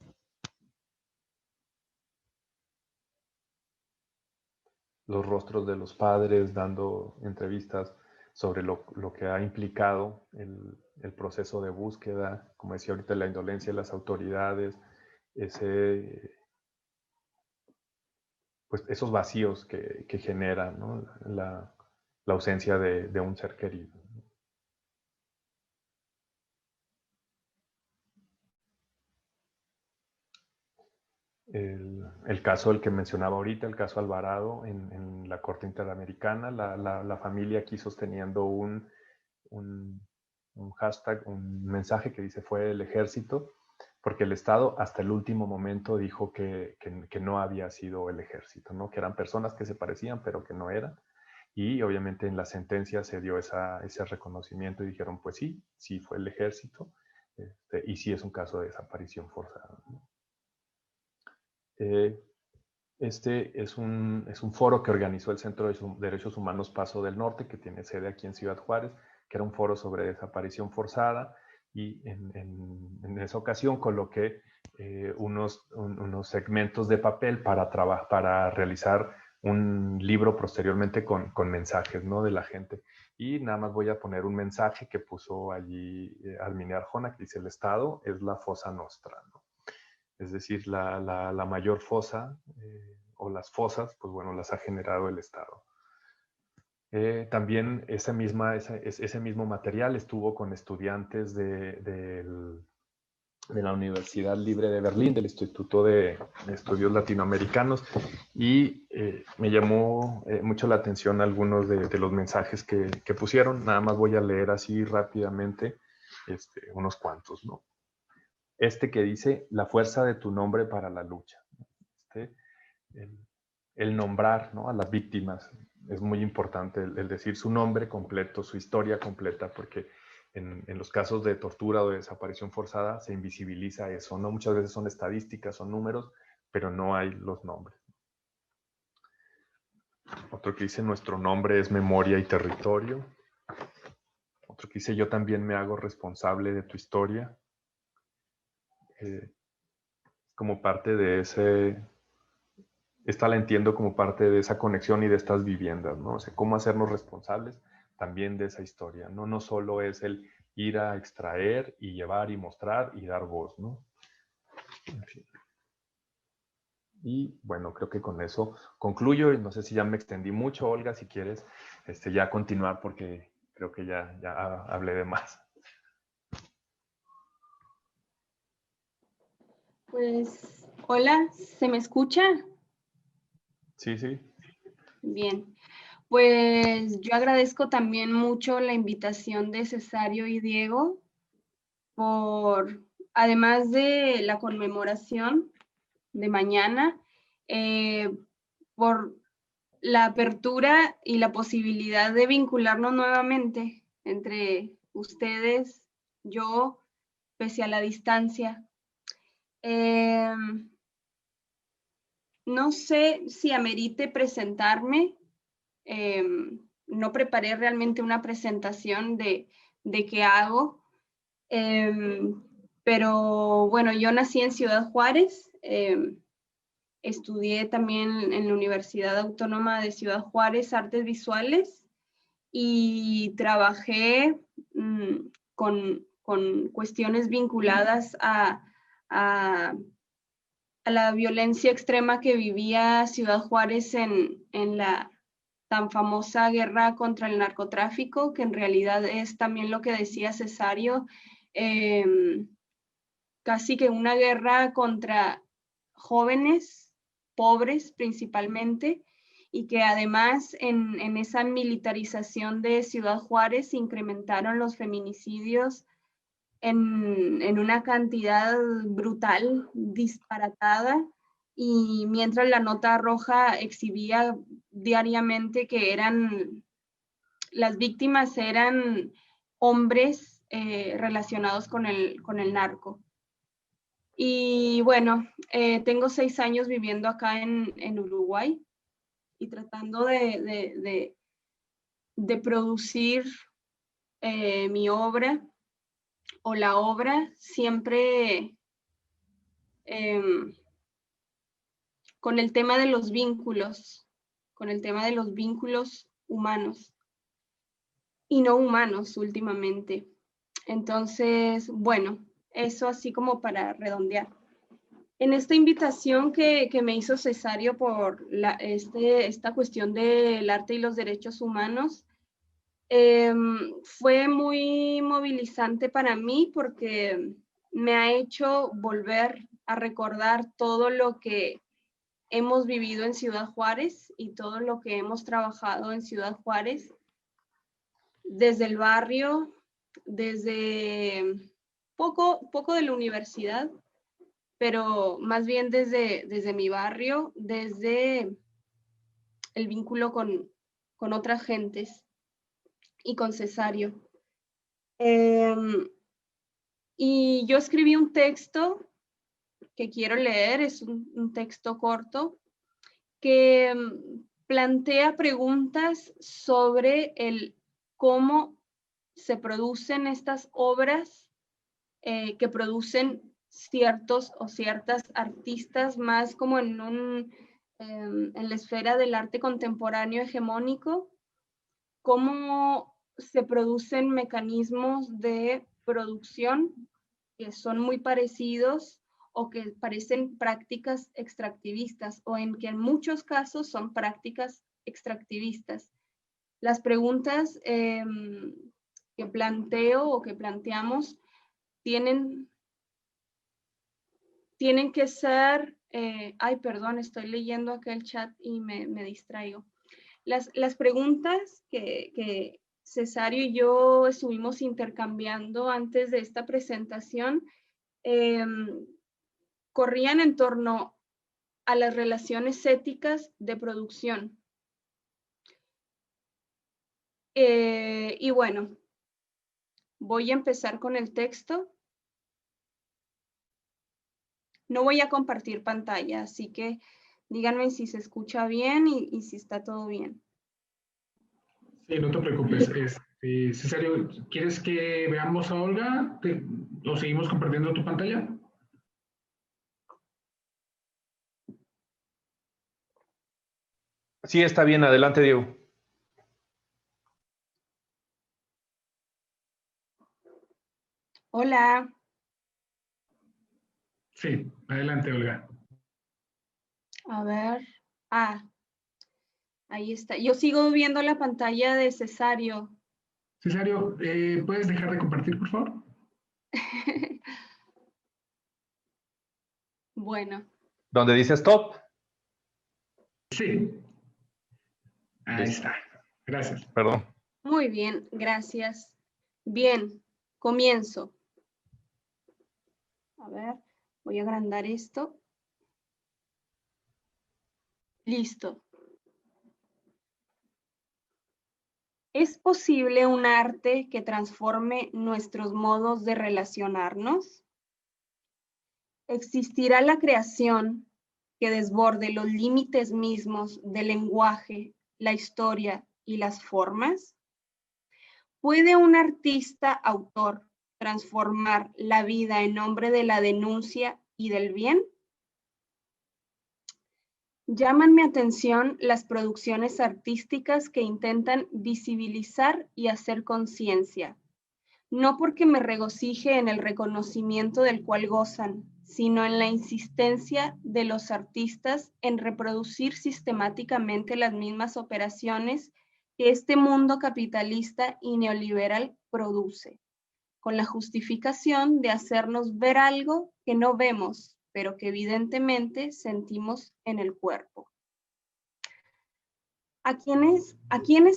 Los rostros de los padres dando entrevistas sobre lo que ha implicado el proceso de búsqueda, como decía ahorita, la indolencia de las autoridades, pues esos vacíos que genera, ¿no? la ausencia de un ser querido. El caso del que mencionaba ahorita, el caso Alvarado, en la Corte Interamericana, la familia aquí sosteniendo un hashtag, un mensaje que dice fue el ejército, porque el Estado hasta el último momento dijo que no había sido el ejército, ¿no? Que eran personas que se parecían, pero que no eran. Y obviamente en la sentencia se dio ese reconocimiento y dijeron, pues sí, sí fue el ejército, y sí es un caso de desaparición forzada, ¿no? Este es un foro que organizó el Centro de Derechos Humanos Paso del Norte, que tiene sede aquí en Ciudad Juárez, que era un foro sobre desaparición forzada, y en esa ocasión coloqué unos segmentos de papel para realizar un libro posteriormente con mensajes, ¿no? De la gente. Y nada más voy a poner un mensaje que puso allí Armine Arjona, que dice: el Estado es la fosa nostra, ¿no? Es decir, la mayor fosa o las fosas, pues bueno, las ha generado el Estado. También ese mismo material estuvo con estudiantes de la Universidad Libre de Berlín, del Instituto de Estudios Latinoamericanos, y me llamó mucho la atención algunos de los mensajes que pusieron. Nada más voy a leer así rápidamente unos cuantos, ¿no? Que dice: la fuerza de tu nombre para la lucha. El nombrar, ¿no?, a las víctimas. Es muy importante el decir su nombre completo, su historia completa, porque en los casos de tortura o de desaparición forzada se invisibiliza eso, ¿no? Muchas veces son estadísticas, son números, pero no hay los nombres. Otro que dice: nuestro nombre es memoria y territorio. Otro que dice: yo también me hago responsable de tu historia. Como parte de esta la entiendo como parte de esa conexión y de estas viviendas, ¿no? O sea, cómo hacernos responsables también de esa historia, ¿no? No solo es el ir a extraer y llevar y mostrar y dar voz, ¿no? En fin. Y bueno, creo que con eso concluyo. Y no sé si ya me extendí mucho, Olga, si quieres ya continuar, porque creo que ya hablé de más. Pues, hola, ¿se me escucha? Sí, sí. Bien, pues yo agradezco también mucho la invitación de Cesario y Diego además de la conmemoración de mañana, por la apertura y la posibilidad de vincularnos nuevamente entre ustedes, yo, pese a la distancia. No sé si amerite presentarme. No preparé realmente una presentación de qué hago. Pero bueno, yo nací en Ciudad Juárez. Estudié también en la Universidad Autónoma de Ciudad Juárez Artes Visuales y trabajé con cuestiones vinculadas a la violencia extrema que vivía Ciudad Juárez en la tan famosa guerra contra el narcotráfico, que en realidad es también lo que decía Cesario, casi que una guerra contra jóvenes, pobres principalmente, y que además en esa militarización de Ciudad Juárez se incrementaron los feminicidios en una cantidad brutal, disparatada, y mientras la nota roja exhibía diariamente que las víctimas eran hombres relacionados con el narco. Y bueno, tengo 6 años viviendo acá en Uruguay y tratando de producir mi obra o la obra siempre con el tema de los vínculos, humanos y no humanos últimamente. Entonces, bueno, eso así como para redondear. En esta invitación que me hizo Cesario por esta cuestión del arte y los derechos humanos, fue muy movilizante para mí porque me ha hecho volver a recordar todo lo que hemos vivido en Ciudad Juárez y todo lo que hemos trabajado en Ciudad Juárez, desde el barrio, desde poco de la universidad, pero más bien desde mi barrio, desde el vínculo con otras gentes y con Cesario. Y yo escribí un texto que quiero leer, es un texto corto, que plantea preguntas sobre el cómo se producen estas obras que producen ciertos o ciertas artistas más como en la esfera del arte contemporáneo hegemónico, cómo se producen mecanismos de producción que son muy parecidos o que parecen prácticas extractivistas, o en que en muchos casos son prácticas extractivistas. Las preguntas que planteo o que planteamos tienen que ser, ay, perdón, estoy leyendo acá el chat y me distraigo. Las preguntas que Cesario y yo estuvimos intercambiando antes de esta presentación corrían en torno a las relaciones éticas de producción. Y bueno, voy a empezar con el texto. No voy a compartir pantalla, así que díganme si se escucha bien y si está todo bien. Sí, no te preocupes. Cesario, ¿quieres que veamos a Olga? ¿O seguimos compartiendo tu pantalla? Sí, está bien. Adelante, Diego. Hola. Sí, adelante, Olga. A ver. Ahí está. Yo sigo viendo la pantalla de Cesario. Cesario, ¿puedes dejar de compartir, por favor? Bueno. ¿Dónde dice stop? Sí. Ahí Listo. está. Gracias. Perdón. Muy bien, gracias. Bien, comienzo. A ver, voy a agrandar esto. Listo. ¿Es posible un arte que transforme nuestros modos de relacionarnos? ¿Existirá la creación que desborde los límites mismos del lenguaje, la historia y las formas? ¿Puede un artista autor transformar la vida en nombre de la denuncia y del bien? Llaman mi atención las producciones artísticas que intentan visibilizar y hacer conciencia, no porque me regocije en el reconocimiento del cual gozan, sino en la insistencia de los artistas en reproducir sistemáticamente las mismas operaciones que este mundo capitalista y neoliberal produce, con la justificación de hacernos ver algo que no vemos, pero que evidentemente sentimos en el cuerpo. ¿A quiénes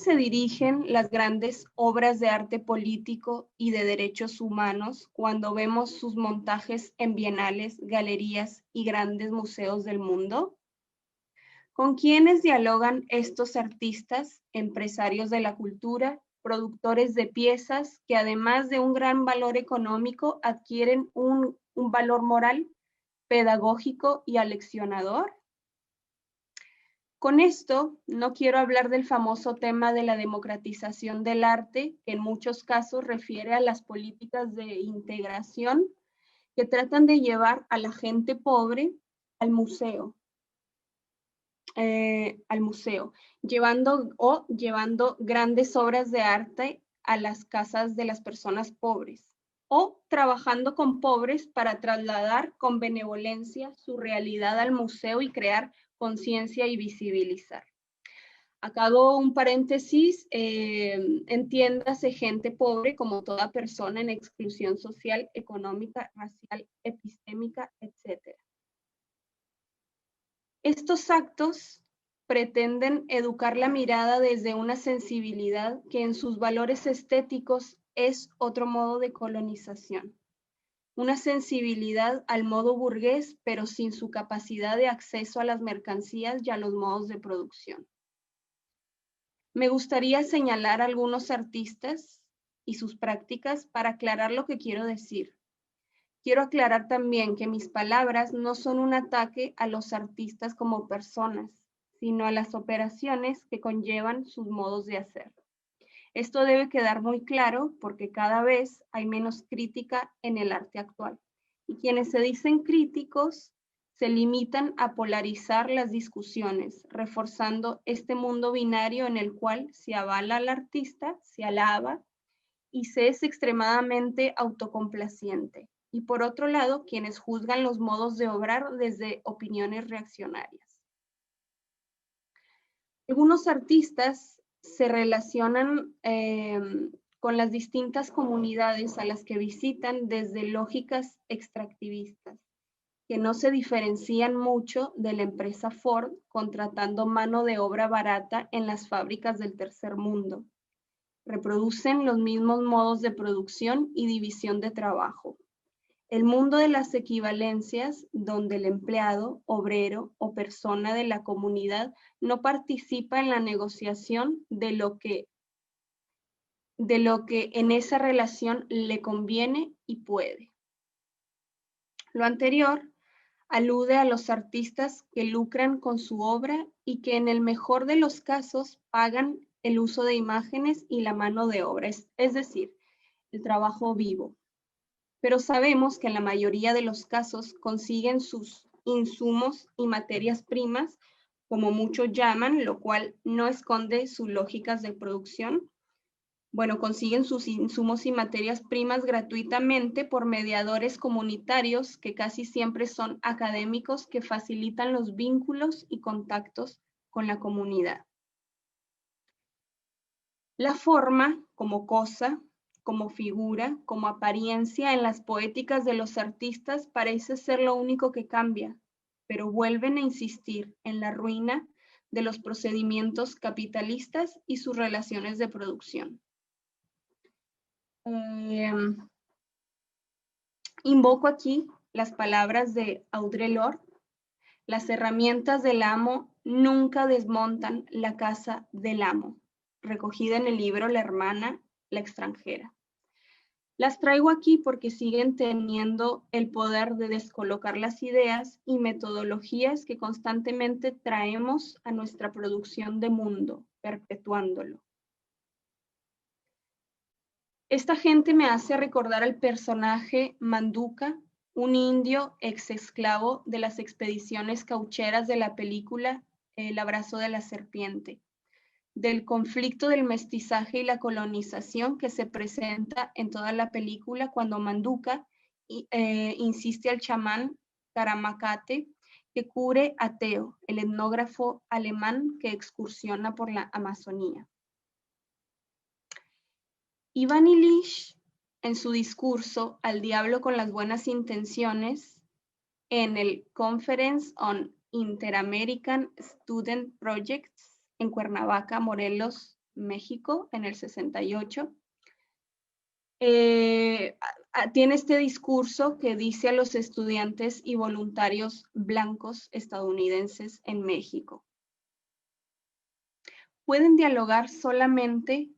se dirigen las grandes obras de arte político y de derechos humanos cuando vemos sus montajes en bienales, galerías y grandes museos del mundo? ¿Con quiénes dialogan estos artistas, empresarios de la cultura, productores de piezas que además de un gran valor económico adquieren un valor moral, pedagógico y aleccionador? Con esto, no quiero hablar del famoso tema de la democratización del arte, que en muchos casos refiere a las políticas de integración que tratan de llevar a la gente pobre al museo, llevando grandes obras de arte a las casas de las personas pobres, o trabajando con pobres para trasladar con benevolencia su realidad al museo y crear conciencia y visibilizar. Acabo un paréntesis, entiéndase gente pobre como toda persona en exclusión social, económica, racial, epistémica, etc. Estos actos pretenden educar la mirada desde una sensibilidad que en sus valores estéticos es otro modo de colonización. Una sensibilidad al modo burgués, pero sin su capacidad de acceso a las mercancías y a los modos de producción. Me gustaría señalar algunos artistas y sus prácticas para aclarar lo que quiero decir. Quiero aclarar también que mis palabras no son un ataque a los artistas como personas, sino a las operaciones que conllevan sus modos de hacer. Esto debe quedar muy claro porque cada vez hay menos crítica en el arte actual. Y quienes se dicen críticos se limitan a polarizar las discusiones, reforzando este mundo binario en el cual se avala al artista, se alaba y se es extremadamente autocomplaciente. Y por otro lado, quienes juzgan los modos de obrar desde opiniones reaccionarias. Algunos artistas se relacionan con las distintas comunidades a las que visitan desde lógicas extractivistas, que no se diferencian mucho de la empresa Ford contratando mano de obra barata en las fábricas del tercer mundo. Reproducen los mismos modos de producción y división de trabajo. El mundo de las equivalencias, donde el empleado, obrero o persona de la comunidad no participa en la negociación de lo que en esa relación le conviene y puede. Lo anterior alude a los artistas que lucran con su obra y que en el mejor de los casos pagan el uso de imágenes y la mano de obra, es decir, el trabajo vivo. Pero sabemos que en la mayoría de los casos consiguen sus insumos y materias primas, como muchos llaman, lo cual no esconde sus lógicas de producción. Bueno, consiguen sus insumos y materias primas gratuitamente por mediadores comunitarios que casi siempre son académicos que facilitan los vínculos y contactos con la comunidad. La forma como cosa, como figura, como apariencia en las poéticas de los artistas parece ser lo único que cambia, pero vuelven a insistir en la ruina de los procedimientos capitalistas y sus relaciones de producción. Invoco aquí las palabras de Audre Lorde: las herramientas del amo nunca desmontan la casa del amo, recogida en el libro La hermana, la extranjera. Las traigo aquí porque siguen teniendo el poder de descolocar las ideas y metodologías que constantemente traemos a nuestra producción de mundo, perpetuándolo. Esta gente me hace recordar al personaje Manduca, un indio ex esclavo de las expediciones caucheras de la película El abrazo de la serpiente, del conflicto del mestizaje y la colonización que se presenta en toda la película cuando Manduca insiste al chamán Karamacate que cure a Teo, el etnógrafo alemán que excursiona por la Amazonía. Ivan Illich, en su discurso Al diablo con las buenas intenciones, en el Conference on Inter-American Student Projects en Cuernavaca, Morelos, México, en el 68, tiene este discurso que dice a los estudiantes y voluntarios blancos estadounidenses en México: pueden dialogar solamente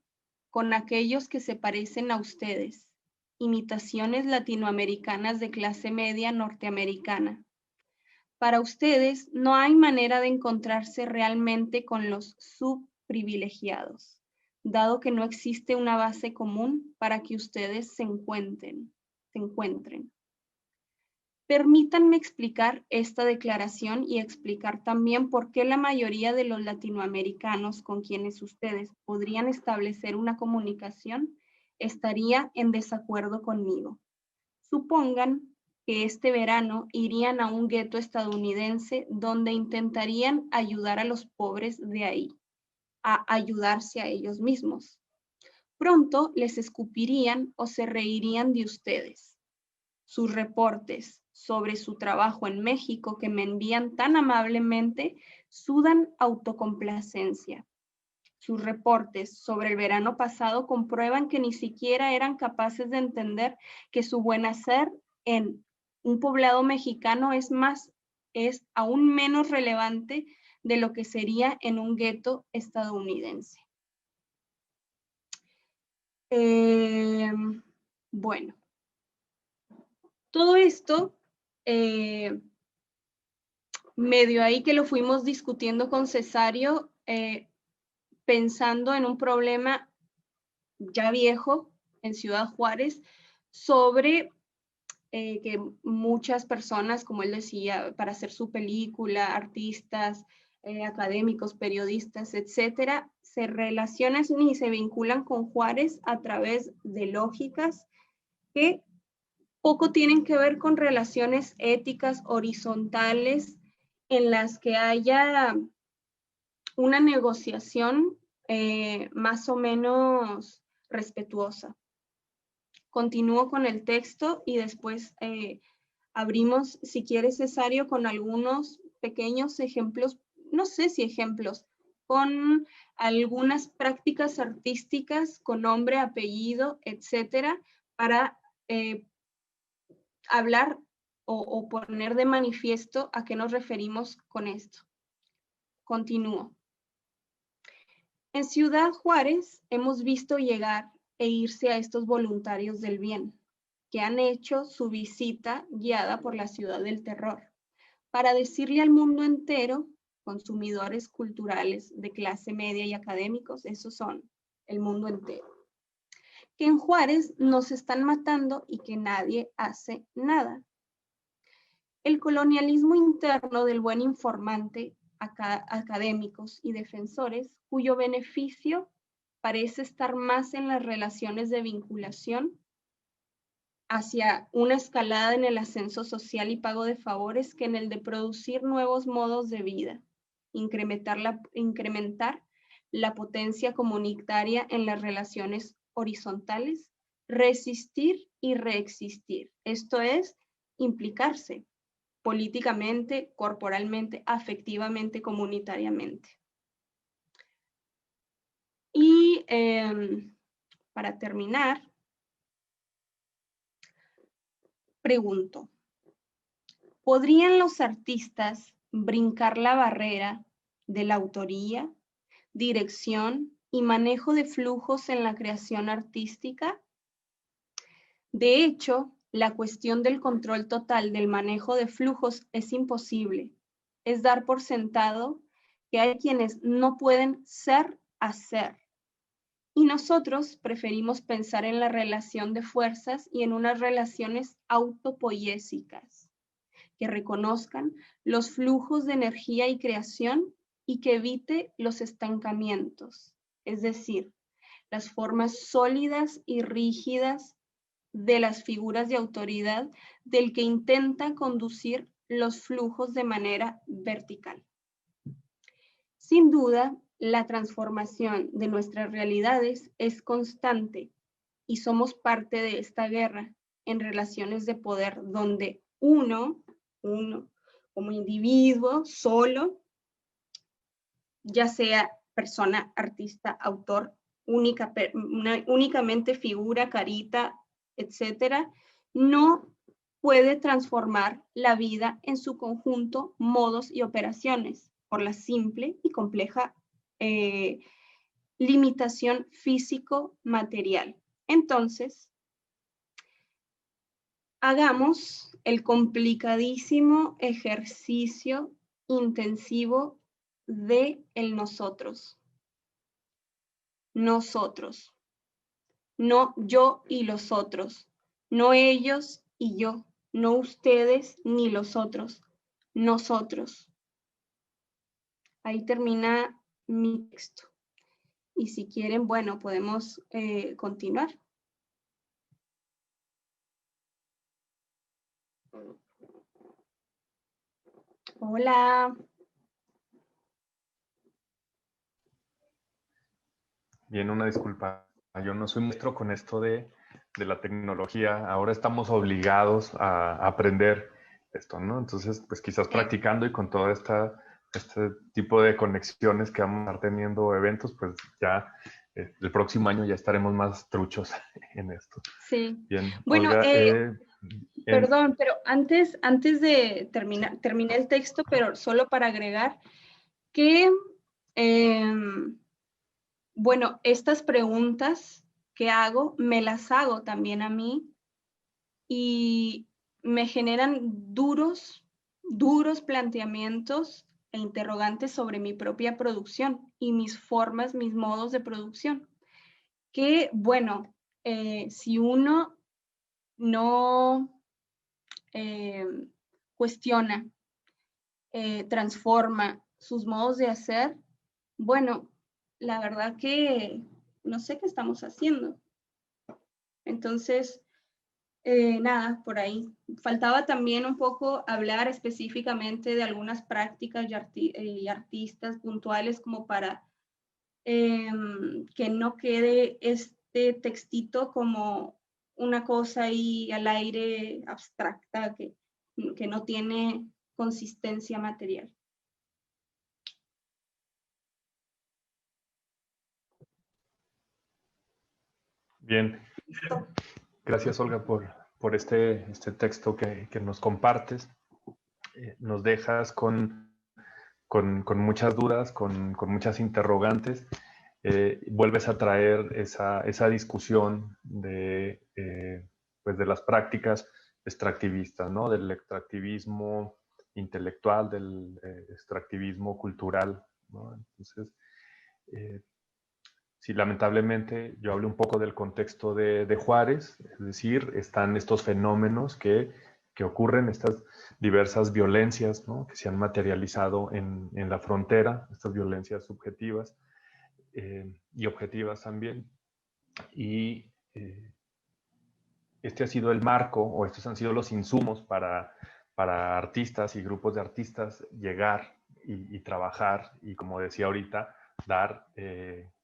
con aquellos que se parecen a ustedes, imitaciones latinoamericanas de clase media norteamericana. Para ustedes no hay manera de encontrarse realmente con los subprivilegiados, dado que no existe una base común para que ustedes se encuentren. Permítanme explicar esta declaración y explicar también por qué la mayoría de los latinoamericanos con quienes ustedes podrían establecer una comunicación estaría en desacuerdo conmigo. Supongan que este verano irían a un gueto estadounidense donde intentarían ayudar a los pobres de ahí, a ayudarse a ellos mismos. Pronto les escupirían o se reirían de ustedes. Sus reportes sobre su trabajo en México que me envían tan amablemente sudan autocomplacencia. Sus reportes sobre el verano pasado comprueban que ni siquiera eran capaces de entender que su buen hacer en un poblado mexicano es aún menos relevante de lo que sería en un gueto estadounidense. Bueno, todo esto medio ahí que lo fuimos discutiendo con Cesario, pensando en un problema ya viejo en Ciudad Juárez sobre que muchas personas, como él decía, para hacer su película, artistas, académicos, periodistas, etcétera, se relacionan y se vinculan con Juárez a través de lógicas que poco tienen que ver con relaciones éticas horizontales en las que haya una negociación más o menos respetuosa. Continúo con el texto y después abrimos, si quiere, Cesario, con algunos pequeños ejemplos, no sé si ejemplos, con algunas prácticas artísticas con nombre, apellido, etcétera, para hablar o poner de manifiesto a qué nos referimos con esto. Continúo. En Ciudad Juárez hemos visto llegar e irse a estos voluntarios del bien, que han hecho su visita guiada por la ciudad del terror, para decirle al mundo entero, consumidores culturales de clase media y académicos, esos son el mundo entero, que en Juárez nos están matando y que nadie hace nada. El colonialismo interno del buen informante, académicos y defensores, cuyo beneficio parece estar más en las relaciones de vinculación hacia una escalada en el ascenso social y pago de favores que en el de producir nuevos modos de vida, incrementar la potencia comunitaria en las relaciones horizontales, resistir y reexistir. Esto es, implicarse políticamente, corporalmente, afectivamente, comunitariamente. Y para terminar, pregunto, ¿podrían los artistas brincar la barrera de la autoría, dirección y manejo de flujos en la creación artística? De hecho, la cuestión del control total del manejo de flujos es imposible. Es dar por sentado que hay quienes no pueden ser hacer. Y nosotros preferimos pensar en la relación de fuerzas y en unas relaciones autopoiésicas que reconozcan los flujos de energía y creación y que evite los estancamientos, es decir, las formas sólidas y rígidas de las figuras de autoridad del que intenta conducir los flujos de manera vertical. Sin duda, la transformación de nuestras realidades es constante y somos parte de esta guerra en relaciones de poder donde uno como individuo solo, ya sea persona, artista, autor, únicamente figura, carita, etcétera, no puede transformar la vida en su conjunto, modos y operaciones por la simple y compleja limitación físico-material. Entonces, hagamos el complicadísimo ejercicio intensivo de el nosotros. Nosotros. No yo y los otros. No ellos y yo. No ustedes ni los otros. Nosotros. Ahí termina mi texto. Y si quieren, bueno, podemos continuar. Hola. Bien, una disculpa. Yo no soy maestro con esto de la tecnología. Ahora estamos obligados a aprender esto, ¿no? Entonces, pues quizás practicando y con todo este tipo de conexiones que vamos a estar teniendo eventos, pues ya el próximo año ya estaremos más truchos en esto. Sí. Bien, Bueno, Olga, perdón, pero antes de terminar, terminé el texto, pero solo para agregar que, bueno, estas preguntas que hago, me las hago también a mí y me generan duros planteamientos e interrogantes sobre mi propia producción y mis formas, mis modos de producción. Que, bueno, si uno no cuestiona, transforma sus modos de hacer, bueno, la verdad que no sé qué estamos haciendo. Entonces, nada, por ahí. Faltaba también un poco hablar específicamente de algunas prácticas y artistas puntuales como para que no quede este textito como una cosa ahí al aire abstracta que no tiene consistencia material. Bien, gracias Olga por este texto que nos compartes. Nos dejas con muchas dudas, con muchas interrogantes. Vuelves a traer esa discusión pues de las prácticas extractivistas, ¿no? Del extractivismo intelectual, del extractivismo cultural, ¿no? Entonces, sí, lamentablemente yo hablé un poco del contexto de Juárez, es decir, están estos fenómenos que ocurren, estas diversas violencias, ¿no? Que se han materializado en la frontera, estas violencias subjetivas y objetivas también. Y este ha sido el marco, o estos han sido los insumos para artistas y grupos de artistas llegar y trabajar, y como decía ahorita, dar,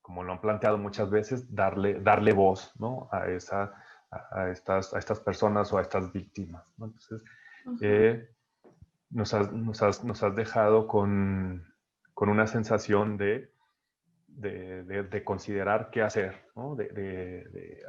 como lo han planteado muchas veces, darle voz, ¿no? a estas personas o a estas víctimas, ¿no? Entonces, nos has dejado con una sensación de considerar qué hacer, ¿no?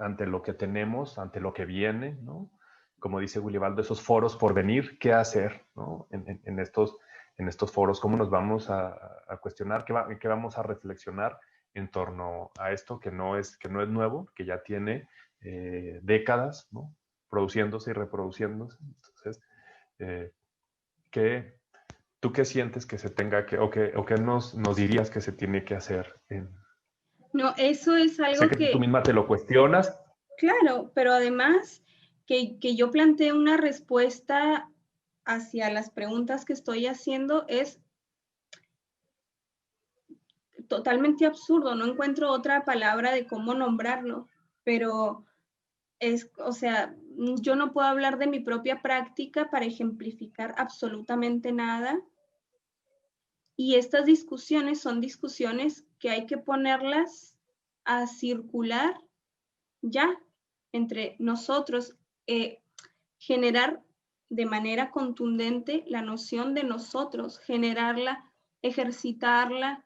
Ante lo que tenemos, ante lo que viene, ¿no? Como dice Willibaldo, esos foros por venir, ¿qué hacer, ¿no? en estos foros? ¿Cómo nos vamos a cuestionar? ¿Qué vamos a reflexionar en torno a esto que no es nuevo, que ya tiene décadas, ¿no? Produciéndose y reproduciéndose? Entonces, ¿tú qué sientes que se tenga que, o qué nos dirías que se tiene que hacer? No, eso es algo Sé que tú misma te lo cuestionas. Claro, pero además que yo plantee una respuesta hacia las preguntas que estoy haciendo es totalmente absurdo, no encuentro otra palabra de cómo nombrarlo, pero o sea, yo no puedo hablar de mi propia práctica para ejemplificar absolutamente nada. Y estas discusiones son discusiones que hay que ponerlas a circular ya entre nosotros, generar de manera contundente la noción de nosotros, generarla, ejercitarla,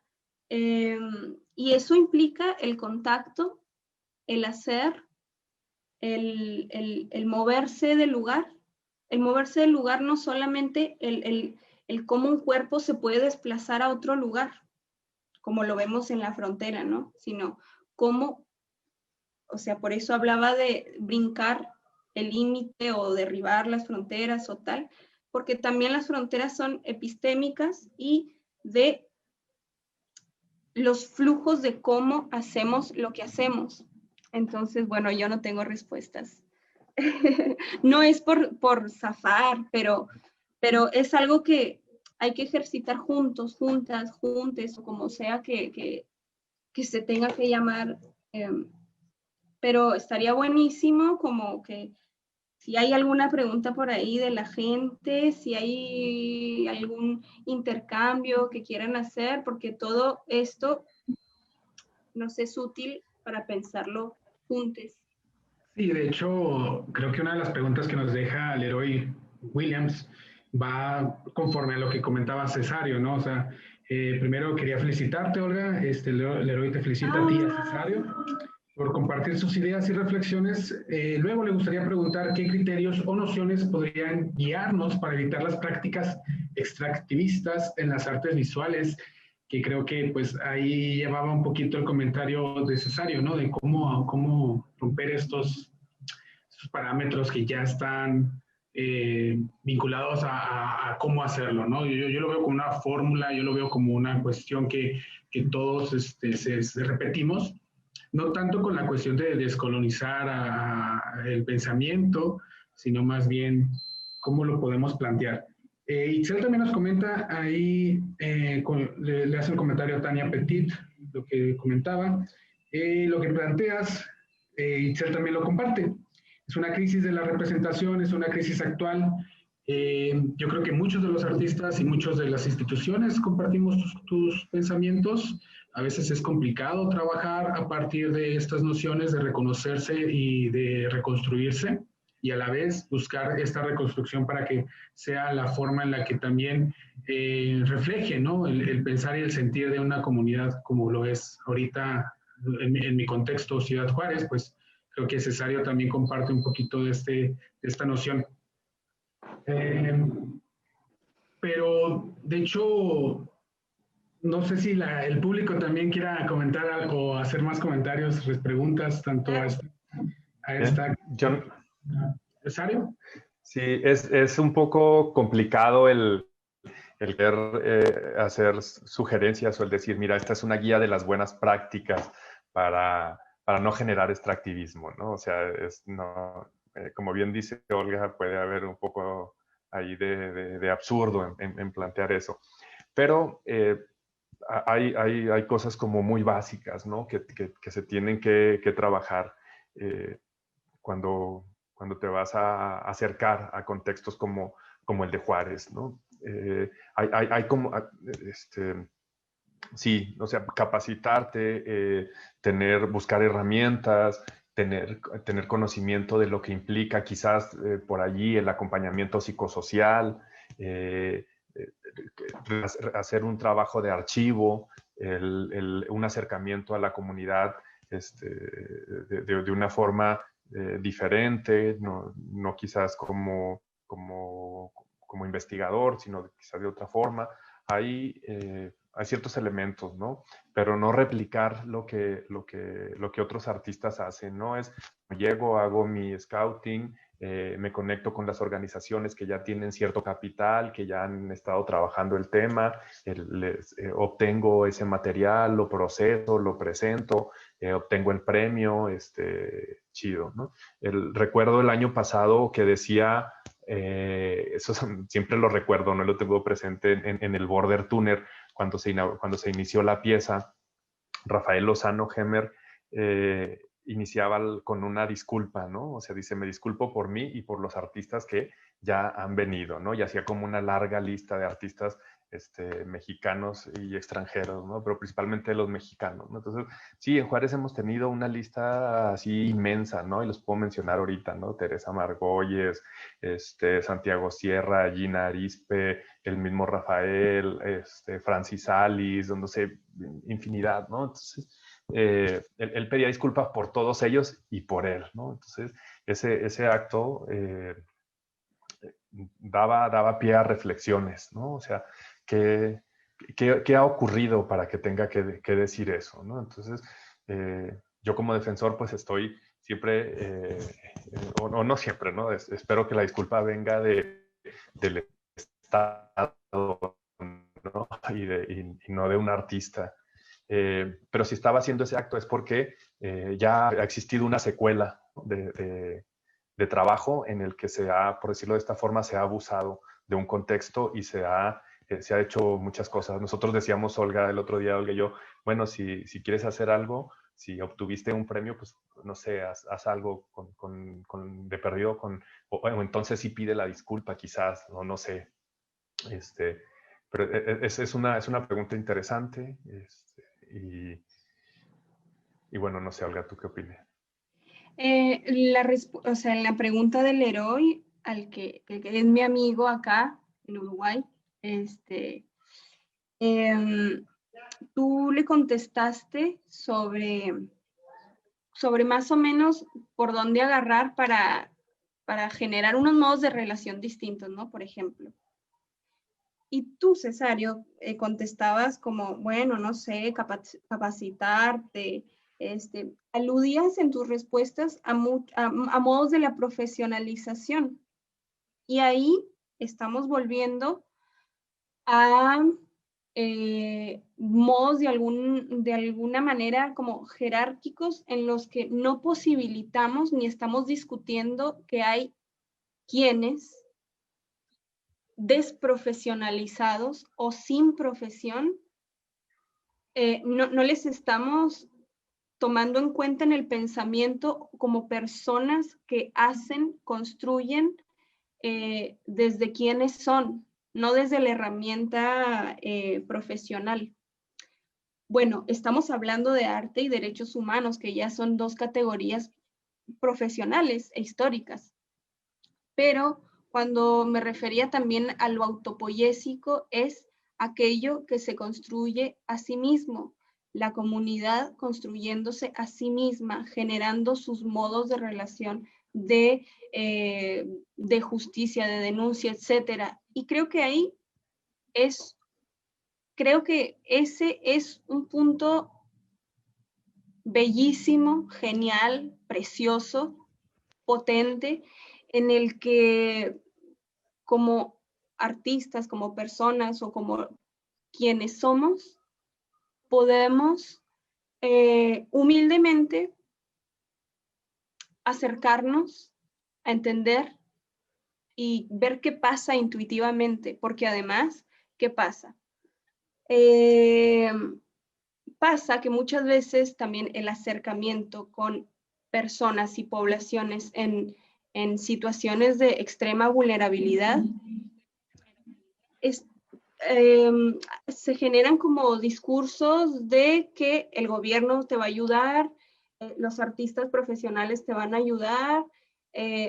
y eso implica el contacto, el hacer, el moverse del lugar. El moverse del lugar no solamente el cómo un cuerpo se puede desplazar a otro lugar, como lo vemos en la frontera, ¿no? Sino cómo, o sea, por eso hablaba de brincar el límite o derribar las fronteras o tal, porque también las fronteras son epistémicas y de los flujos de cómo hacemos lo que hacemos. Entonces, bueno, yo no tengo respuestas. No es por zafar, pero es algo que hay que ejercitar juntos, juntas, juntes, o como sea que se tenga que llamar. Pero estaría buenísimo como que si hay alguna pregunta por ahí de la gente, si hay algún intercambio que quieran hacer, porque todo esto nos es útil para pensarlo juntos. Sí, de hecho, creo que una de las preguntas que nos deja Leroy Williams va conforme a lo que comentaba Cesario, ¿no? O sea, primero quería felicitarte, Olga. Leroy te felicita a ti y a Cesario por compartir sus ideas y reflexiones. Luego le gustaría preguntar qué criterios o nociones podrían guiarnos para evitar las prácticas extractivistas en las artes visuales, que creo que pues ahí llevaba un poquito el comentario de Cesario, ¿no? De cómo romper estos parámetros que ya están vinculados a cómo hacerlo, ¿no? Yo lo veo como una fórmula, yo lo veo como una cuestión que todos se repetimos, no tanto con la cuestión de descolonizar el pensamiento, sino más bien cómo lo podemos plantear. Itzel también nos comenta ahí, le hace un comentario a Tania Petit, lo que comentaba. Lo que planteas, Itzel también lo comparte. Es una crisis de la representación, es una crisis actual. Yo creo que muchos de los artistas y muchas de las instituciones compartimos tus pensamientos. A veces es complicado trabajar a partir de estas nociones de reconocerse y de reconstruirse, y a la vez buscar esta reconstrucción para que sea la forma en la que también refleje, ¿no?, el pensar y el sentir de una comunidad como lo es ahorita en mi contexto Ciudad Juárez. Pues creo que Cesario también comparte un poquito de esta noción. Pero de hecho, no sé si el público también quiera comentar algo o hacer más comentarios, preguntas, tanto a esta ¿Cesario? Sí, es un poco complicado el querer hacer sugerencias o el decir, mira, esta es una guía de las buenas prácticas para no generar extractivismo, ¿no? O sea, como bien dice Olga, puede haber un poco ahí de absurdo en plantear eso. Pero hay cosas como muy básicas, ¿no?, que se tienen que trabajar cuando te vas a acercar a contextos como el de Juárez, ¿no? Hay como, sí, o sea, capacitarte, buscar herramientas, tener conocimiento de lo que implica quizás por allí el acompañamiento psicosocial, hacer un trabajo de archivo, un acercamiento a la comunidad de una forma diferente, no quizás como investigador, sino quizás de otra forma. Hay ciertos elementos, ¿no? Pero no replicar lo que otros artistas hacen, ¿no? Llego, hago mi scouting, me conecto con las organizaciones que ya tienen cierto capital, que ya han estado trabajando el tema, obtengo ese material, lo proceso, lo presento, obtengo el premio, chido, ¿no? Recuerdo el año pasado que decía, eso siempre lo recuerdo, no lo tengo presente en el Border Tuner, cuando se inició la pieza, Rafael Lozano Hemer iniciaba con una disculpa, ¿no? O sea, dice, me disculpo por mí y por los artistas que ya han venido, ¿no? Y hacía como una larga lista de artistas mexicanos y extranjeros, ¿no? Pero principalmente los mexicanos, ¿no? Entonces, sí, en Juárez hemos tenido una lista así inmensa, ¿no? Y los puedo mencionar ahorita, ¿no? Teresa Margolles, Santiago Sierra, Gina Arispe, el mismo Rafael, Francis Alice, no sé, infinidad, ¿no? Entonces, él pedía disculpas por todos ellos y por él, ¿no? Entonces, ese acto daba pie a reflexiones, ¿no? O sea, ¿qué ha ocurrido para que tenga que decir eso, ¿no? Entonces, yo como defensor, pues estoy siempre, o no siempre, ¿no? Espero que la disculpa venga del Estado, ¿no? Y no de un artista. Pero si estaba haciendo ese acto es porque ya ha existido una secuela de trabajo en el que por decirlo de esta forma, se ha abusado de un contexto y se ha hecho muchas cosas. Nosotros decíamos, Olga, el otro día, Olga y yo, bueno, si quieres hacer algo, si obtuviste un premio, pues no sé, haz algo de perdido, o entonces sí pide la disculpa quizás, no sé. Pero es una pregunta interesante. Y bueno, no sé, Olga, ¿tú qué opinas? O sea, en la pregunta del héroe, que es mi amigo acá en Uruguay, tú le contestaste sobre más o menos por dónde agarrar para generar unos modos de relación distintos, ¿no? Por ejemplo. Y tú, Cesario, contestabas como, bueno, no sé, capacitarte, aludías en tus respuestas a modos de la profesionalización. Y ahí estamos volviendo a modos de alguna manera como jerárquicos en los que no posibilitamos ni estamos discutiendo que hay quienes desprofesionalizados o sin profesión, no les estamos tomando en cuenta en el pensamiento como personas que hacen, construyen desde quienes son, no desde la herramienta profesional. Bueno, estamos hablando de arte y derechos humanos, que ya son dos categorías profesionales e históricas. Pero cuando me refería también a lo autopoiésico, es aquello que se construye a sí mismo, la comunidad construyéndose a sí misma, generando sus modos de relación de justicia, de denuncia, etcétera. Y creo que ese es un punto bellísimo, genial, precioso, potente, en el que como artistas, como personas o como quienes somos, podemos humildemente acercarnos a entender y ver qué pasa intuitivamente, porque además, ¿qué pasa? Pasa que muchas veces también el acercamiento con personas y poblaciones en situaciones de extrema vulnerabilidad se generan como discursos de que el gobierno te va a ayudar, los artistas profesionales te van a ayudar.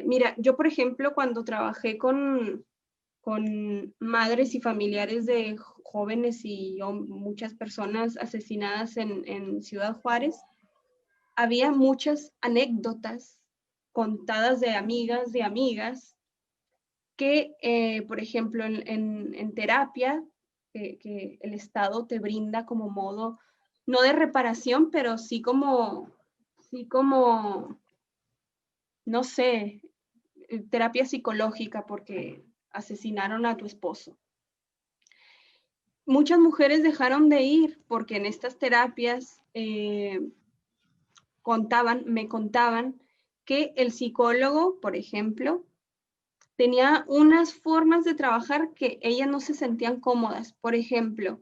Mira, yo por ejemplo cuando trabajé con madres y familiares de jóvenes y muchas personas asesinadas en Ciudad Juárez, había muchas anécdotas contadas de amigas, que, por ejemplo, en terapia, que el Estado te brinda como modo, no de reparación, pero sí como, no sé, terapia psicológica porque asesinaron a tu esposo. Muchas mujeres dejaron de ir porque en estas terapias me contaban que el psicólogo, por ejemplo, tenía unas formas de trabajar que ellas no se sentían cómodas. Por ejemplo,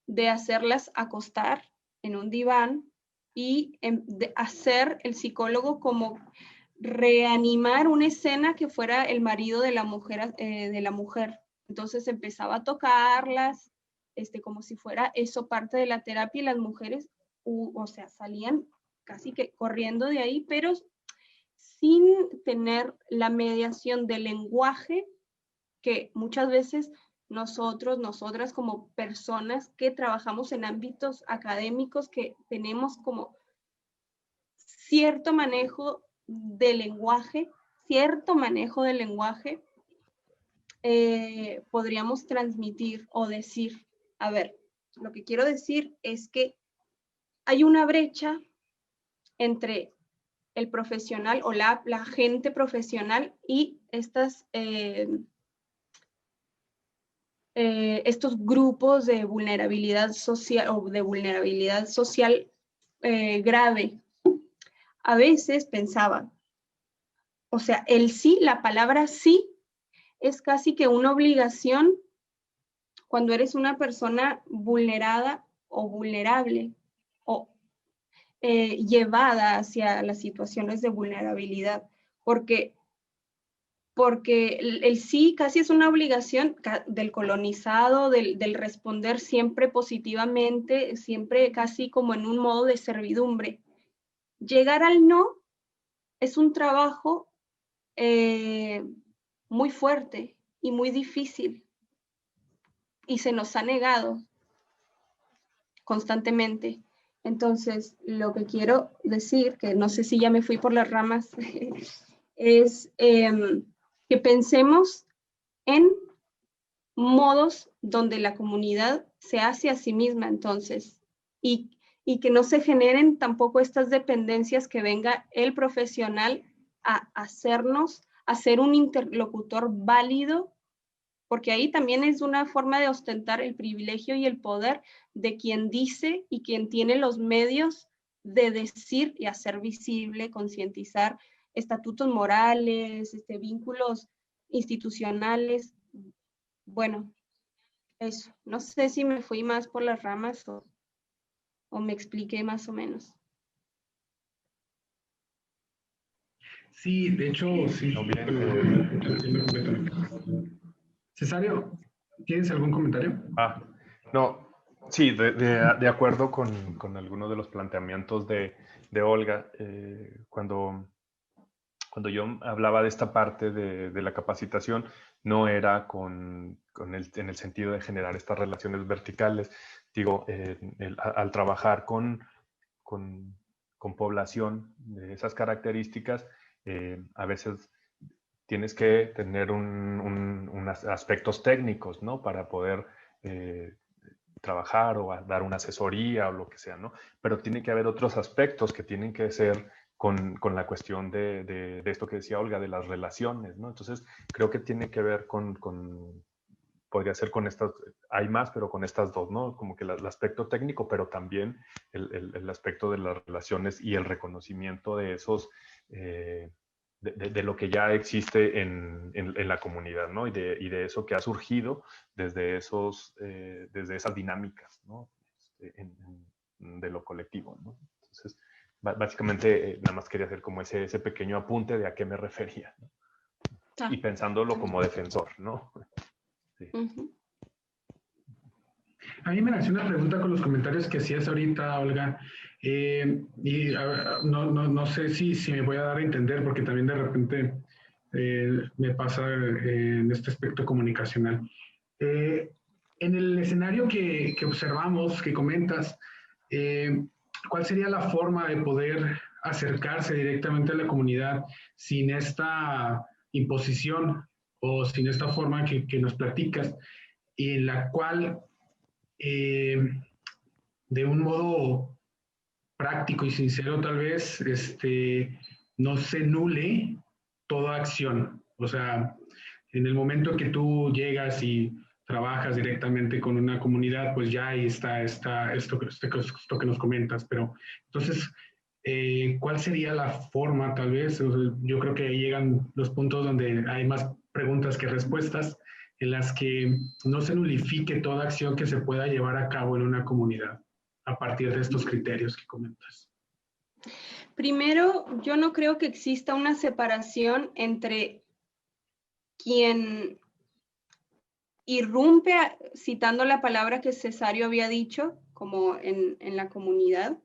de hacerlas acostar en un diván y de hacer el psicólogo como reanimar una escena que fuera el marido de la mujer. Entonces empezaba a tocarlas, como si fuera eso parte de la terapia, y las mujeres, o sea, salían casi que corriendo de ahí, pero sin tener la mediación del lenguaje que muchas veces nosotras como personas que trabajamos en ámbitos académicos, que tenemos como cierto manejo del lenguaje, podríamos transmitir o decir, a ver, lo que quiero decir es que hay una brecha entre el profesional o la gente profesional y estos grupos de vulnerabilidad social grave. A veces pensaba, o sea, la palabra sí es casi que una obligación cuando eres una persona vulnerada o vulnerable o llevada hacia las situaciones de vulnerabilidad, porque el sí casi es una obligación del colonizado, del responder siempre positivamente, siempre casi como en un modo de servidumbre. Llegar al no es un trabajo muy fuerte y muy difícil, y se nos ha negado constantemente. Entonces, lo que quiero decir, que no sé si ya me fui por las ramas, es que pensemos en modos donde la comunidad se hace a sí misma, entonces, y que no se generen tampoco estas dependencias, que venga el profesional a hacernos, a ser un interlocutor válido, porque ahí también es una forma de ostentar el privilegio y el poder de quien dice y quien tiene los medios de decir y hacer visible, concientizar estatutos morales, vínculos institucionales bueno, eso. No sé si me fui más por las ramas o me expliqué más o menos. Sí, de hecho, sí. No, bien, Entiendo completamente. Cesario, ¿tienes algún comentario? no, sí, de acuerdo con algunos de los planteamientos de Olga. Cuando yo hablaba de esta parte de la capacitación, no era en el sentido de generar estas relaciones verticales. Digo, al trabajar con, con población de esas características, a veces tienes que tener unos aspectos técnicos, ¿no? Para poder trabajar o dar una asesoría o lo que sea, ¿no? Pero tiene que haber otros aspectos que tienen que ser con la cuestión de esto que decía Olga, de las relaciones, ¿no? Entonces, creo que tiene que ver podría ser con estas, hay más, pero con estas dos, ¿no? Como que el aspecto técnico, pero también el aspecto de las relaciones y el reconocimiento de esos, de lo que ya existe en la comunidad, ¿no? Y de eso que ha surgido desde esas dinámicas, ¿no? De lo colectivo, ¿no? Entonces, básicamente, nada más quería hacer como ese pequeño apunte de a qué me refería, ¿no? Y pensándolo como defensor, ¿no? Sí. A mí me nació una pregunta con los comentarios que hacías ahorita, Olga, y no sé si me voy a dar a entender, porque también de repente me pasa en este aspecto comunicacional. En el escenario que observamos, que comentas, ¿cuál sería la forma de poder acercarse directamente a la comunidad sin esta imposición o sin esta forma que nos platicas, y en la cual de un modo práctico y sincero tal vez, no se nule toda acción? O sea, en el momento que tú llegas y trabajas directamente con una comunidad, pues ya ahí está esto que nos comentas. Pero entonces, ¿cuál sería la forma tal vez? O sea, yo creo que ahí llegan los puntos donde hay más preguntas que respuestas, en las que no se nulifique toda acción que se pueda llevar a cabo en una comunidad a partir de estos criterios que comentas. Primero, yo no creo que exista una separación entre quien irrumpe, citando la palabra que Cesario había dicho, como en la comunidad.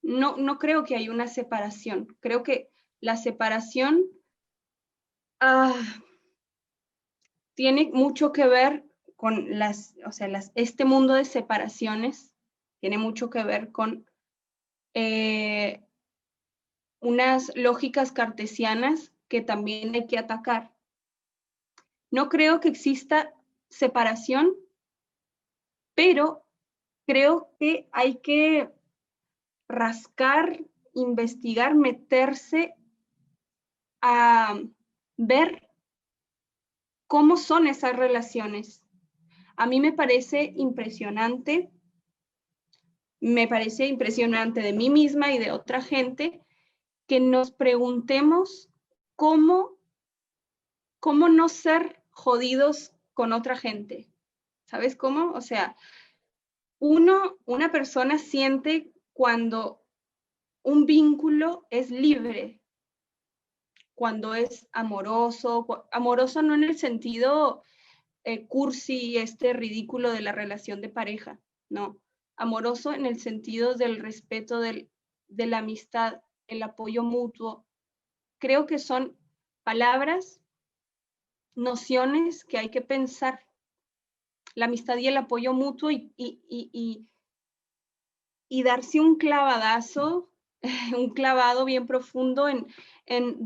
No creo que haya una separación. Creo que la separación tiene mucho que ver con este mundo de separaciones, tiene mucho que ver con unas lógicas cartesianas que también hay que atacar. No creo que exista separación, pero creo que hay que rascar, investigar, meterse a ver cómo son esas relaciones. A mí me parece impresionante de mí misma y de otra gente que nos preguntemos cómo no ser jodidos con otra gente. ¿Sabes cómo? O sea, una persona siente cuando un vínculo es libre, cuando es amoroso no en el sentido cursi, ridículo de la relación de pareja, no, amoroso en el sentido del respeto, de la amistad, el apoyo mutuo. Creo que son palabras, nociones que hay que pensar. La amistad y el apoyo mutuo y darse un clavadazo, un clavado bien profundo en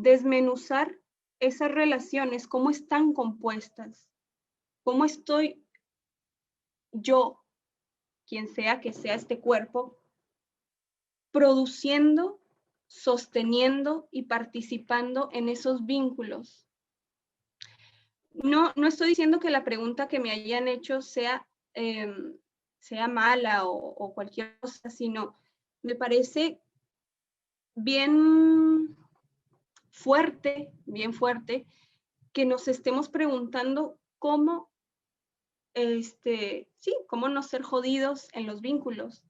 desmenuzar esas relaciones, cómo están compuestas, cómo estoy yo, quien sea que sea este cuerpo, produciendo, sosteniendo y participando en esos vínculos. No estoy diciendo que la pregunta que me hayan hecho sea mala o cualquier cosa, sino me parece bien fuerte que nos estemos preguntando cómo sí, cómo no ser jodidos en los vínculos.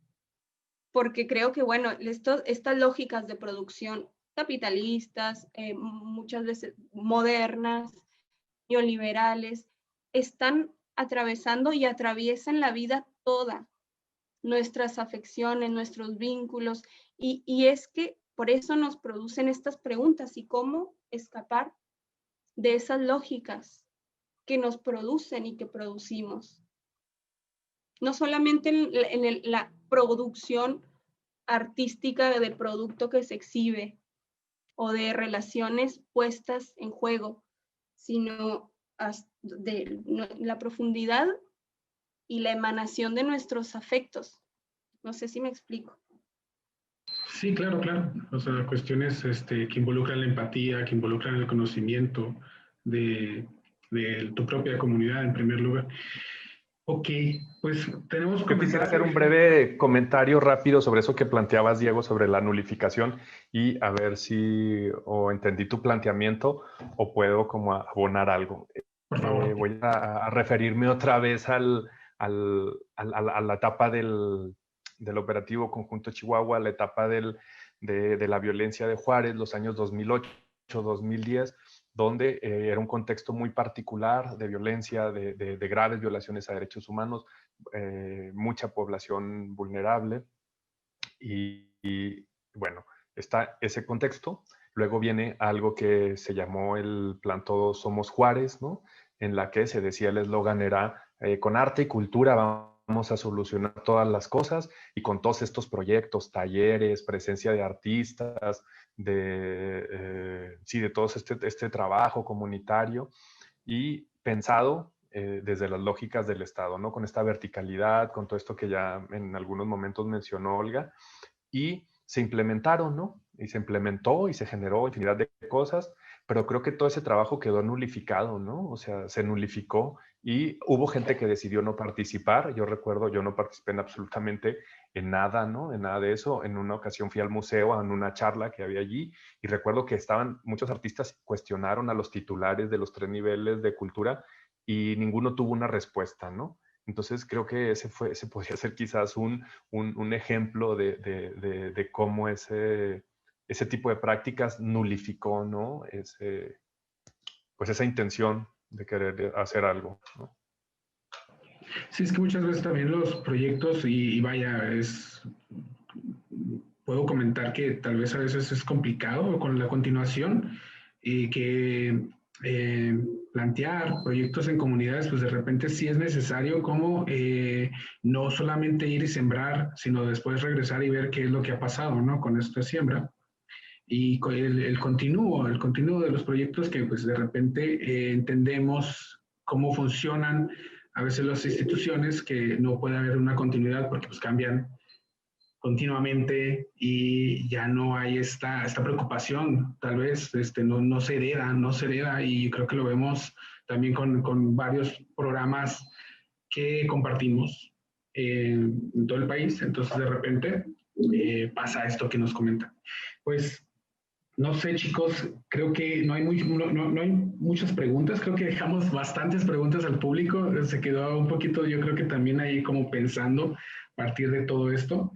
Porque creo que, bueno, estas lógicas de producción capitalistas, muchas veces modernas, neoliberales, están atravesando y atraviesan la vida toda, nuestras afecciones, nuestros vínculos, y es que por eso nos producen estas preguntas y cómo escapar de esas lógicas que nos producen y que producimos. No solamente en la producción artística de producto que se exhibe o de relaciones puestas en juego, sino de la profundidad y la emanación de nuestros afectos. No sé si me explico. Sí, claro, claro. O sea, cuestiones que involucran la empatía, que involucran el conocimiento de tu propia comunidad en primer lugar. Ok, pues tenemos Yo quisiera hacer un breve comentario rápido sobre eso que planteabas, Diego, sobre la nulificación y a ver si o entendí tu planteamiento o puedo como abonar algo. Por favor. Voy a referirme otra vez a la etapa del operativo Conjunto Chihuahua, la etapa de la violencia de Juárez, los años 2008, 2010, donde era un contexto muy particular de violencia, de graves violaciones a derechos humanos, mucha población vulnerable y bueno, está ese contexto. Luego viene algo que se llamó el Plan Todos Somos Juárez, ¿no? En la que se decía el eslogan era con arte y cultura vamos a solucionar todas las cosas y con todos estos proyectos, talleres, presencia de artistas, sí, de todo este trabajo comunitario y pensado desde las lógicas del Estado, ¿no? Con esta verticalidad, con todo esto que ya en algunos momentos mencionó Olga, y se implementaron, ¿no? Y se implementó y se generó infinidad de cosas, pero creo que todo ese trabajo quedó nulificado, ¿no? O sea, se nulificó y hubo gente que decidió no participar. Yo recuerdo, yo no participé en absolutamente en nada, ¿no? En nada de eso. En una ocasión fui al museo en una charla que había allí y recuerdo que estaban, muchos artistas cuestionaron a los titulares de los 3 niveles de cultura y ninguno tuvo una respuesta, ¿no? Entonces creo que ese podría ser quizás un ejemplo de cómo ese tipo de prácticas nulificó, ¿no? Pues esa intención de querer hacer algo, ¿no? Sí, es que muchas veces también los proyectos, y vaya, puedo comentar que tal vez a veces es complicado con la continuación y que plantear proyectos en comunidades, pues de repente sí es necesario como no solamente ir y sembrar, sino después regresar y ver qué es lo que ha pasado, ¿no? Con esta siembra. Y con el continuo de los proyectos que pues de repente entendemos cómo funcionan a veces las instituciones, que no puede haber una continuidad porque pues cambian continuamente y ya no hay esta preocupación, tal vez no se hereda y creo que lo vemos también con varios programas que compartimos en todo el país, entonces de repente pasa esto que nos comentan. Pues no sé, chicos, creo que no hay muchas preguntas, creo que dejamos bastantes preguntas al público, se quedó un poquito, yo creo que también ahí como pensando a partir de todo esto.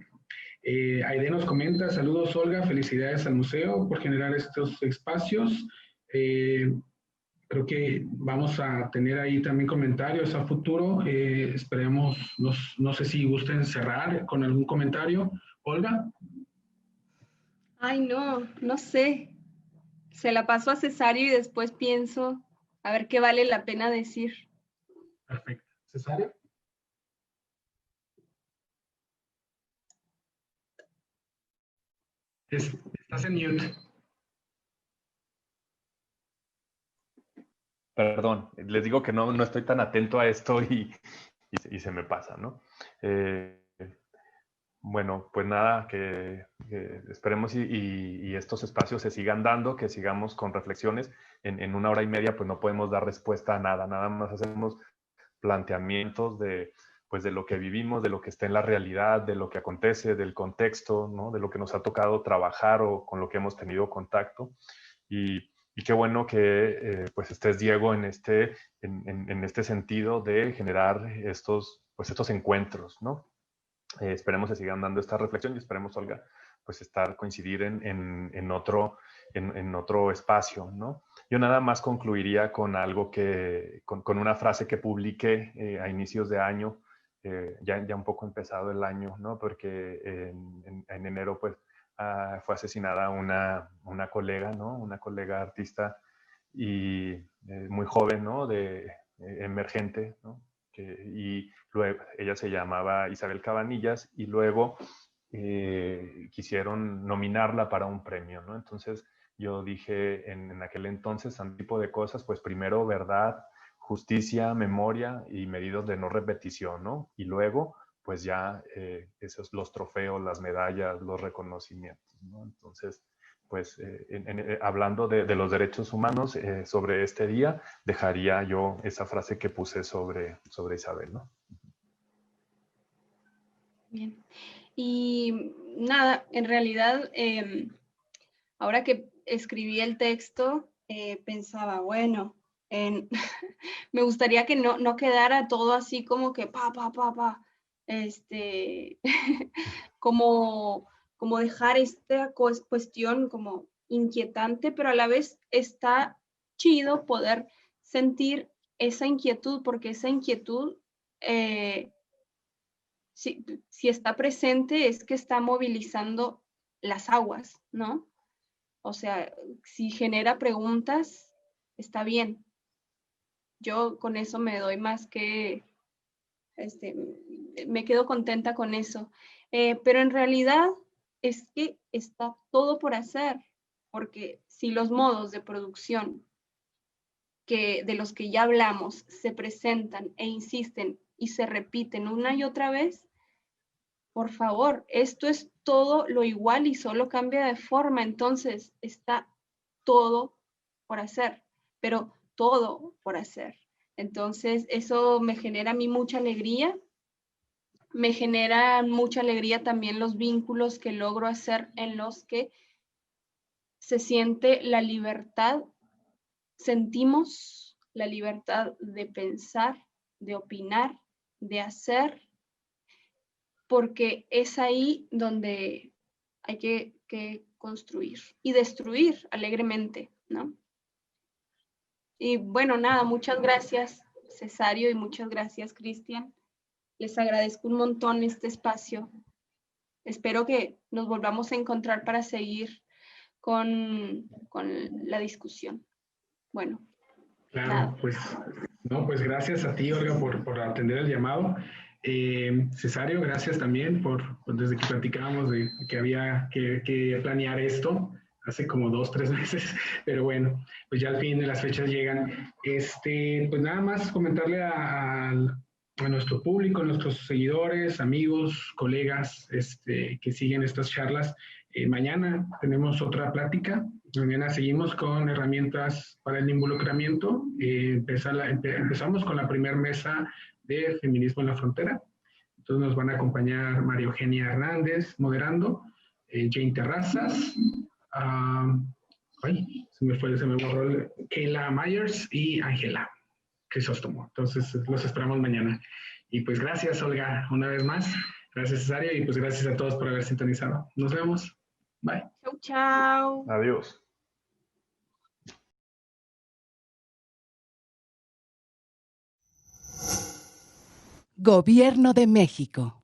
Aide nos comenta, saludos Olga, felicidades al museo por generar estos espacios. Creo que vamos a tener ahí también comentarios a futuro. Esperemos, no sé si gusten cerrar con algún comentario. Olga. Ay, no sé. Se la paso a Cesario y después pienso a ver qué vale la pena decir. Perfecto. ¿Cesario? Estás en mute. Perdón, les digo que no estoy tan atento a esto y se me pasa, ¿no? Bueno, pues nada, que esperemos y estos espacios se sigan dando, que sigamos con reflexiones. En 1 hora y media pues no podemos dar respuesta a nada, nada más hacemos planteamientos pues de lo que vivimos, de lo que está en la realidad, de lo que acontece, del contexto, ¿no? De lo que nos ha tocado trabajar o con lo que hemos tenido contacto. Y Y qué bueno que pues estés, Diego, en este sentido de generar estos encuentros, ¿no? Esperemos que sigan dando esta reflexión y esperemos, Olga, pues coincidir en otro espacio, ¿no? Yo nada más concluiría con algo con una frase que publiqué a inicios de año, ya un poco empezado el año, ¿no? Porque en enero, pues, fue asesinada una colega, ¿no? Una colega artista y muy joven, ¿no? Emergente, ¿no? Y luego ella se llamaba Isabel Cabanillas y luego quisieron nominarla para un premio, ¿no? Entonces yo dije en aquel entonces, un tipo de cosas, pues primero verdad, justicia, memoria y medidas de no repetición, ¿no? Y luego, pues ya esos los trofeos, las medallas, los reconocimientos, ¿no? Entonces, pues hablando de los derechos humanos sobre este día, dejaría yo esa frase que puse sobre Isabel, ¿no? Bien. Y nada, en realidad, ahora que escribí el texto, pensaba, bueno, me gustaría que no quedara todo así como que como dejar esta cuestión como inquietante, pero a la vez está chido poder sentir esa inquietud, porque esa inquietud, si está presente, es que está movilizando las aguas, ¿no? O sea, si genera preguntas, está bien. Yo con eso me doy más que, me quedo contenta con eso. Pero en realidad es que está todo por hacer, porque si los modos de producción de los que ya hablamos se presentan e insisten y se repiten una y otra vez, por favor, esto es todo lo igual y solo cambia de forma, entonces está todo por hacer, pero todo por hacer. Entonces, eso me genera a mí mucha alegría. Me genera mucha alegría también los vínculos que logro hacer en los que se siente la libertad, sentimos la libertad de pensar, de opinar, de hacer, porque es ahí donde hay que construir y destruir alegremente, ¿no? Y bueno, nada, muchas gracias, Cesario, y muchas gracias, Cristian. Les agradezco un montón este espacio. Espero que nos volvamos a encontrar para seguir con la discusión. Bueno, Claro, nada. pues, no, pues gracias a ti, Olga, por atender el llamado. Cesario, gracias también desde que platicábamos de que había que planear esto hace como 2, 3 meses, pero bueno, pues ya al fin de las fechas llegan. Pues nada más comentarle a nuestro público, a nuestros seguidores, amigos, colegas que siguen estas charlas. Mañana tenemos otra plática. Mañana seguimos con herramientas para el involucramiento. Empezamos con la primera mesa de Feminismo en la Frontera. Entonces nos van a acompañar María Eugenia Hernández moderando, Jane Terrazas, se me borró, Kayla Myers y Ángela Crisóstomo. Entonces los esperamos mañana. Y pues gracias, Olga, una vez más. Gracias, Cesario, y pues gracias a todos por haber sintonizado. Nos vemos. Bye. Chau, chau. Adiós. Gobierno de México.